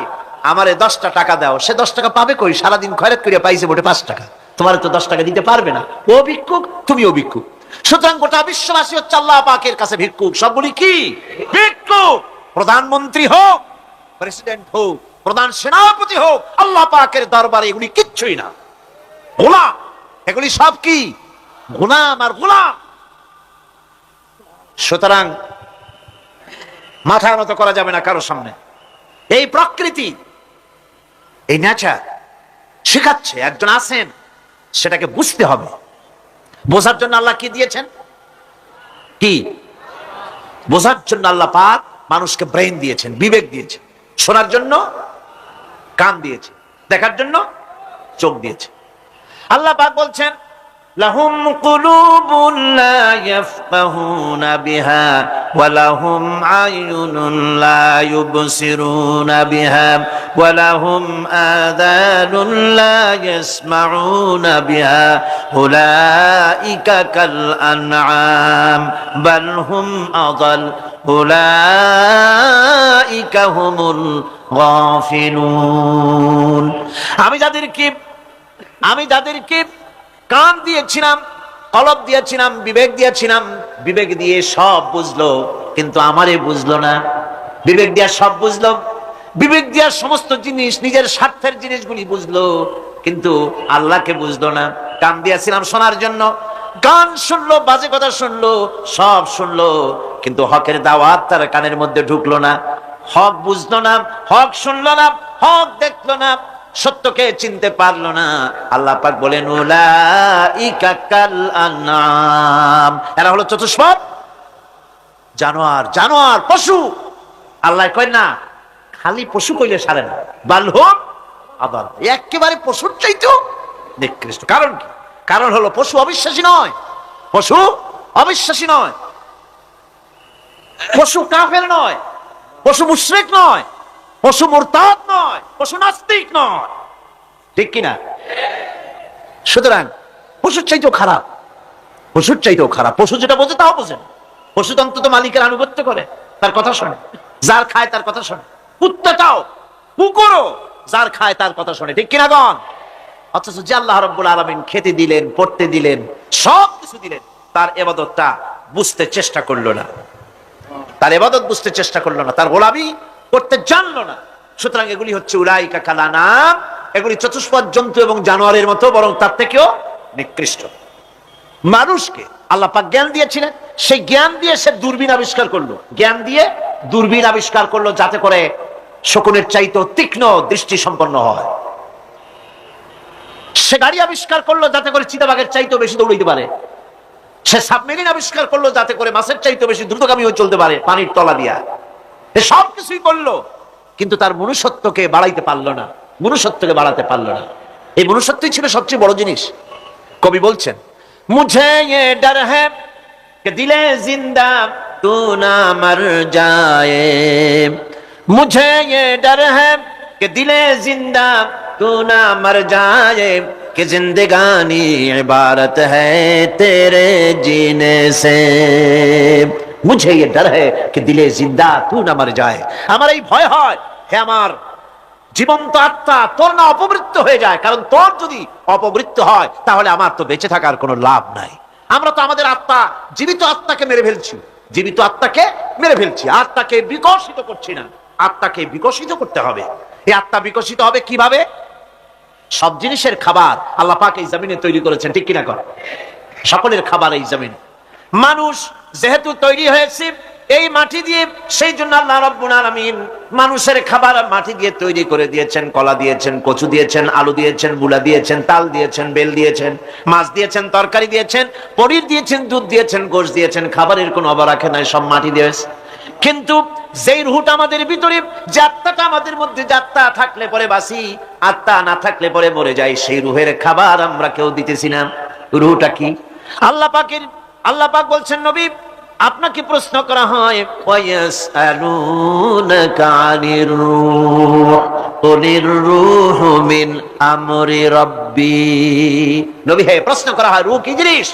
আমারে 10টা টাকা দাও, সে 10 টাকা পাবে কই? সারাদিন খয়রাত করিয়া পাইছে মোটে 5 টাকা, তোমার তো 10 টাকা দিতে পারবে না। ও ভিক্ষুক, তুমিও ভিক্ষুক। সুতরাং গোটা বিশ্ববাসী হচ্ছে আল্লাহ পাকের কাছে ভিক্ষুক। সবগুলি কি ভিক্ষুক? প্রধানমন্ত্রী হোক, প্রেসিডেন্ট হোক, প্রধান সেনাপতি হোক, আল্লাহ পাকের দরবারে এগুলি কিচ্ছুই না, গোলাম। এগুলি সব কি? গোলাম আর গোলাম। সুতরাং মাথা নত করা যাবে না কারোর সামনে। এই প্রকৃতি, এই নেচার শেখাচ্ছে, একজন আছেন, সেটাকে বুঝতে হবে। বোঝার জন্য আল্লাহ কি দিয়েছেন? কি বোঝার জন্য আল্লাহ পাক মানুষকে ব্রেন দিয়েছেন, বিবেক দিয়েছেন, শোনার জন্য কান দিয়েছে, দেখার জন্য চোখ দিয়েছে। আল্লাহ পাক বলছেন, লাহুম কুলুবুন লা ইয়াফকাহুনা বিহা ওয়া লাহুম আয়ুনুন লা ইউবসিরুনা বিহা ওয়া লাহুম আযানুন লা ইয়াসমাউনা বিহা উলাইকা কাল আনআম বাল হুম আযাল উলাইকা হুমুল গাফিলুন। আমি যাদেরকে কান দিয়েছিলাম, কলব দিয়েছিলাম, বিবেক দিয়েছিলাম, বিবেক দিয়ে সব বুঝলো, কিন্তু আমারে বুঝলো না। বিবেক দিয়া সব বুঝলো, বিবেক দিয়া সমস্ত জিনিস, নিজের স্বার্থের জিনিসগুলি বুঝলো, কিন্তু আল্লাহকে বুঝলো না। কান দিয়েছিলাম শোনার জন্য, গান শুনলো, বাজে কথা শুনলো, সব শুনলো, কিন্তু হকের দাওয়াত তার কানের মধ্যে ঢুকলো না। হক বুঝলো না, হক শুনলো না, হক দেখলো না, সত্যকে চিনতে পারলো না। আল্লাহ পাক বলেন, উলাইকা কাল আনআম, এরা হলো চতুষ্পদ জানোয়ার, পশু। আল্লাহ কয় না, খালি পশু কইলে সারে না, বাল হুম আদাল, একেবারে পশুর চাইতেও নিকৃষ্ট। কারণ কি? কারণ হলো পশু অবিশ্বাসী নয়, পশু অবিশ্বাসী নয়, পশু কাফের নয়, পশু মুশরিক নয়, পশু মুরতাদ নয়, পশু নাস্তিক নয়, ঠিক কিনা? সুতরাং পশুর চাইতেও খারাপ, পশু যেটা বোঝে তাও বোঝে না। পশু তো অন্তত মালিকের আনুগত্য করে, তার কথা শোনে, যার খায় তার কথা শোনে। কুত্তাটাও, কুকুরও যার খায় তার কথা শোনে, ঠিক কিনা গণ? অথচ যে আল্লাহ রাব্বুল আলামিন খেতে দিলেন, পড়তে দিলেন, সব কিছু দিলেন, তার ইবাদতটা বুঝতে চেষ্টা করলো না, তার ইবাদত বুঝতে চেষ্টা করলো না, তার গোলামি করতে জানলো না। সুতরাং এগুলি হচ্ছে উলাইকা কাল আনাম, এগুলি চতুষ্পদ জন্তু এবং জানোয়ারের মতো, বরং তার থেকেও নিকৃষ্ট। মানুষকে আল্লাহ পাক জ্ঞান দিয়েছিলেন, সেই জ্ঞান দিয়ে সে দূরবীন আবিষ্কার করলো, জ্ঞান দিয়ে দূরবীন আবিষ্কার করলো, যাতে করে শকুনের চাইতেও তীক্ষ্ণ দৃষ্টি সম্পন্ন হয়। সে গাড়ি আবিষ্কার করলো যাতে করে চিতাবাঘের চাইতেও বেশি দৌড়াইতে পারে। সে সাবমেরিন আবিষ্কার করলো যাতে করে মাছের চাইতেও বেশি দ্রুতগামী হয়ে চলতে পারে পানির তলা দিয়া। সব কিছুই করলো, কিন্তু তার মনুষ্যত্বকে বাড়াইতে পারলো না, মনুষ্যত্বকে বাড়াতে পারলো না। এই মনুষ্যত্বই ছিল সবচেয়ে বড় জিনিস। কবি বলছেন, মুঝে ये डर है कि दिले जिंदा तू ना मर जाए, मुझे ये डर है कि दिले जिंदा तू ना मर जाए, कि जिंदगानी इबारत है तेरे जीने से, मुझे ये डर है कि दिले जिंदा तू ना मर जाए। আমার এই ভয় হয়, হে আমার জীবন্ত আত্মা, তোর না অপমৃত্যু হয়ে যায়, কারণ তোর যদি অপমৃত্যু হয় তাহলে আমার তো বেঁচে থাকার কোনো লাভ নাই। আমরা তো আমাদের আত্মা, জীবিত আত্মাকে মেরে ফেলছি, জীবিত আত্মাকে মেরে ফেলছি, আত্মাকে বিকশিত করছি না। আত্মাকে বিকশিত করতে হবে। এই আত্মা বিকশিত হবে কিভাবে? সব জিনিসের খাবার আল্লাহ পাক এই জমিনে তৈরি করেছেন, ঠিক কিনা কর? সকলের খাবার এই জমিনে। মানুষ যেহেতু তৈরি হয়েছে এই মাটি দিয়ে, সেই জন্য আল্লাহ রাব্বুল আলামিন মানুষের খাবার মাটি দিয়ে তৈরি করে দিয়েছেন। কলা দিয়েছেন, কচু দিয়েছেন, আলু দিয়েছেন, মূলা দিয়েছেন, তাল দিয়েছেন, বেল দিয়েছেন, মাছ দিয়েছেন, তরকারি দিয়েছেন, পনির দিয়েছেন, দুধ দিয়েছেন, গোশত দিয়েছেন। খাবারের কোনো অভাব রাখে নাই, সব মাটি দিয়েছে। কিন্তু যেই রুহটা আমাদের ভিতরে, যে আত্মাটা আমাদের মধ্যে, যে আত্মা থাকলে পরে বাঁচি, আত্মা না থাকলে পরে মরে যাই, সেই রুহের খাবার আমরা কেউ দিতেছি না। রুহটা কি? আল্লাহ পাক বলছেন, নবী আপনাকে প্রশ্ন করা হয়, ওয়ায়াসআলুনাকা আনির রূহ কুলির রূহু মিন আমরি রাব্বি। নবী হে, প্রশ্ন করা হয় রূহ কি জিনিস?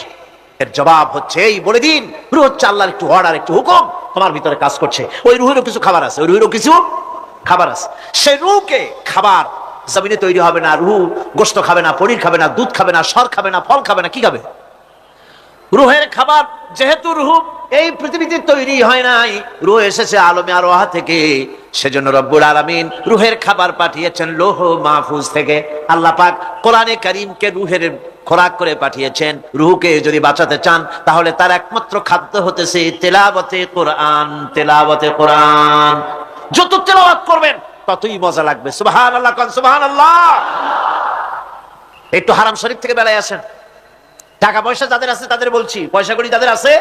এর জবাব হচ্ছে, এই বলে দিন, রূহ হচ্ছে আল্লাহর একটু অর্ডার, একটু হুকুম তোমার ভিতরে কাজ করছে। ওই রূহেরও কিছু খাবার আছে, ওই রূহেরও কিছু খাবার আছে। সেই রূহকে খাবার জমিনে তৈরি হবে না। রূহ গোশত খাবে না, পনির খাবে না, দুধ খাবে না, সর খাবে না, ফল খাবে না, কি খাবে? রুহের খাবার। যেহেতু রুহ এই পৃথিবীতে তৈরি হয় নাই, রুহ এসেছে আলমে আরওয়াহ থেকে, সেজন্য রব্বুল আলামিন রুহের খাবার পাঠিয়েছেন লৌহ মাহফুজ থেকে। আল্লাহ পাক কোরআনে কারীমকে রুহের খোরাক করে পাঠিয়েছেন। রুহকে যদি বাঁচাতে চান তাহলে তার একমাত্র খাদ্য হতেছে তেলাওয়াতে কোরআন, তেলাওয়াতে কোরআন। যত তেলাওয়াত করবেন ততই মজা লাগবে। সুবহানাল্লাহ, কোন সুবহানাল্লাহ। একটু হারাম শরীফ থেকে বেলায় আসেন। টাকা পয়সা যাদের আছে তাদের বলছি, পয়সা করি যাদের আছে,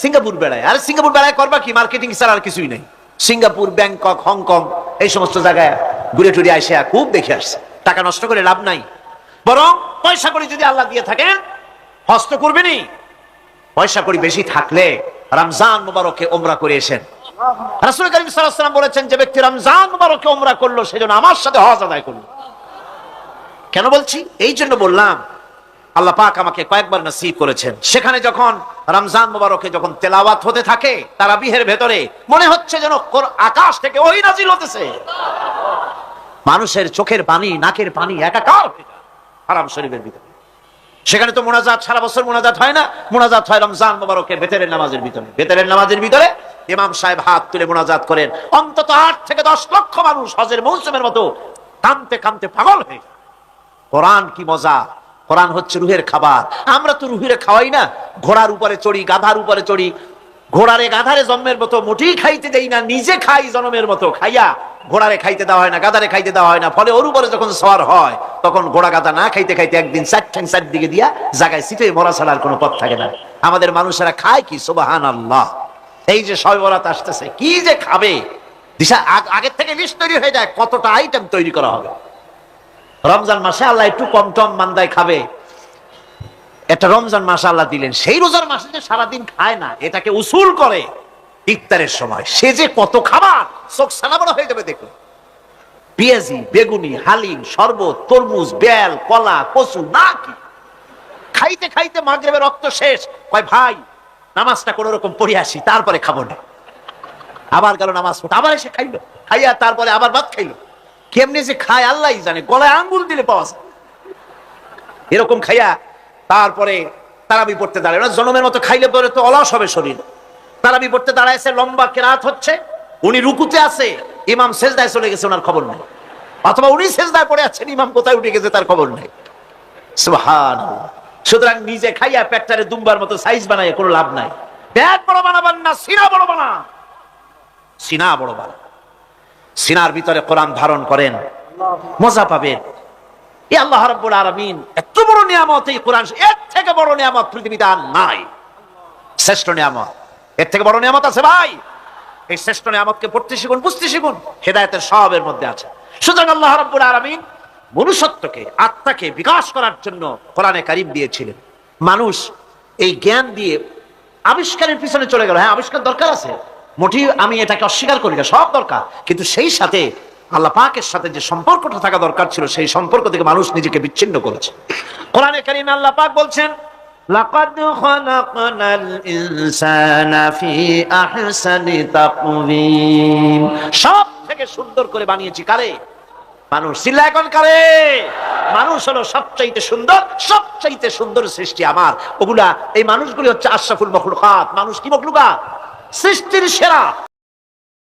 সিঙ্গাপুর বেড়ায়। আর সিঙ্গাপুর বেড়ায় করবা কি? মার্কেটিং ছাড়া আর কিছুই নেই। সিঙ্গাপুর, ব্যাংকক, হংকং, এই সমস্ত জায়গায় ঘুরে টুরে আসে, খুব দেখে আসছে। টাকা নষ্ট করে লাভ নাই, বরং পয়সা করি যদি আল্লাহ দিয়ে থাকেন হস্ত করবেনি। পয়সা করি বেশি থাকলে রমজান মুবারকে ওমরা করে এসেন। রাসূল করিম সাল্লাল্লাহু আলাইহি ওয়াসাল্লাম বলেছেন, যে ব্যক্তি রমজান মুবারকে ওমরা করলো সেজন্য আমার সাথে হজ আদায় করলো। কেন বলছি? এই জন্য বললাম, আল্লাহ পাক আমাকে কয়েকবার নসিব করেছেন। সেখানে যখন রমজান মুবারকে যখন তেলাওয়াত হতে থাকে তারাবিহের ভেতরে, মনে হচ্ছে যেন আকাশ থেকে ওহী নাজিল হতেছে। মানুষের চোখের পানি, নাকের পানি একাকার হয়ে যায় হারাম শরীফের ভিতরে। সেখানে তো মুনাজাত সারা বছর মুনাজাত হয় না, মুনাজাত হয় রমজান মুবারকে বেতেরের নামাজের ভিতরে। বেতেরের নামাজের ভিতরে ইমাম সাহেব হাত তুলে মুনাজাত করেন। অন্তত 8 থেকে 10 লক্ষ মানুষ হজের মৌসুমের মতো কাঁদতে কাঁদতে পাগল হয়ে যায়। কোরআন কি মজা! কোরআন হচ্ছে রুহের খাবার। আমরা তো রুহের খাওয়াই না। ঘোড়ার উপরে চড়ি, গাধার উপরে চড়ি, ঘোড়ারে গাধারে জন্মের মতো মুঠি খাইতে দেই না, নিজে খাই জন্মের মতো। খাইয়া ঘোড়ারে খাইতে দেওয়া হয় না, গাধারে খাইতে দেওয়া হয় না। ফলে ওর উপরে যখন সওয়ার হয় তখন ঘোড়া গাধা না খাইতে খাইতে একদিন 4 ঠ্যাং 4 দিকে দিয়া জায়গায় সিটে মরা ছাড়ার কোনো পথ থাকে না। আমাদের মানুষেরা খায় কি? সুবহানাল্লাহ। এই যে শবে বরাত আসতেছে, কি যে খাবে, দিশা আগের থেকে লিস্ট তৈরি হয়ে যায় কতটা আইটেম তৈরি করা হবে। রমজান মাসে আল্লাহ একটু কম টম মান্দায় খাবে, একটা রমজান মাস আল্লাহ দিলেন। সেই রোজার মাসে যে সারাদিন খায় না, এটাকে উসুল করে ইফতারের সময় সে যে কত খাবার, চোখ সানাবড়া হয়ে যাবে দেখুন। পেঁয়াজি, বেগুনি, হালিম, শরবত, তরমুজ, বেল, কলা, কচু, না কি খাইতে খাইতে মাগরিবের রক্ত শেষ। কয় ভাই নামাজটা কোন রকম পড়ে আসি, তারপরে খাবো না। আবার গেল নামাজ পড়তে, আবার এসে খাইলো, খাইয়া তারপরে আবার ভাত খাইলো। কেমনি যে খায় আল্লাহ জানে, গলায় আঙ্গুল দিলে পাওয়া যায়। এরকম খাইয়া তারপরে তারাবি পড়তে দাঁড়ায় না, জনমের মতো খাইলে পরে তো অলস হবে শরীর। তারাবি পড়তে দাঁড়াইছে, লম্বা কেরাত হচ্ছে, উনি রুকুতে আছে, ইমাম সেজদায় চলে গেছে, ওনার খবর নাই। অথবা উনি সেজদায় পড়ে আছেন, ইমাম কোথায় উঠে গেছে তার খবর নাই। সুবহানাল্লাহ। সুতরাং নিজে খাইয়া পেটটারে দুম্বার মতো সাইজ বানায় কোনো লাভ নাই। পেট বড় বানাবেন না, সিনা বড় বানান। সিনা বড় বানান, সিনার ভিতরে কোরআন ধারণ করেন, মজা পাবেন। এই আল্লাহ রাব্বুল আলামিন এত বড় নিয়ামত, এই কোরআন, এর থেকে বড় নিয়ামত পৃথিবীতে আর নাই। শ্রেষ্ঠ নিয়ামত, এর থেকে বড় নিয়ামত আছে ভাই? এই শ্রেষ্ঠ নিয়ামতকে পড়তে শিখুন, বুঝতে শিখুন, হেদায়েতের সবের মধ্যে আছে। সুতরাং আল্লাহ রাব্বুল আলামিন মনুষ্যত্বকে, আত্মাকে বিকাশ করার জন্য কোরআনে কারীম দিয়েছিলেন। মানুষ এই জ্ঞান দিয়ে আবিষ্কারের পিছনে চলে গেল। হ্যাঁ, আবিষ্কার দরকার আছে, মোটেই আমি এটাকে অস্বীকার করি না, সব দরকার। কিন্তু সেই সাথে আল্লাহ পাকের সাথে যে সম্পর্কটা থাকা দরকার ছিল, সেই সম্পর্ক থেকে মানুষ নিজেকে বিচ্ছিন্ন করেছে। কোরআনে কারীমে আল্লাহ পাক বলছেন, লাকাদ খালাকনাল ইনসানা ফি আহসানি তাকওয়িম। সব থেকে সুন্দর করে বানিয়েছি কারে? মানুষ। চিল্লা এখন কারে? মানুষ হলো সবচাইতে সুন্দর, সবচাইতে সুন্দর সৃষ্টি আমার। ওগুলা, এই মানুষগুলি হচ্ছে আশরাফুল মখলুকাত। মানুষ কি মখলুকাত? সৃষ্টির সেরা।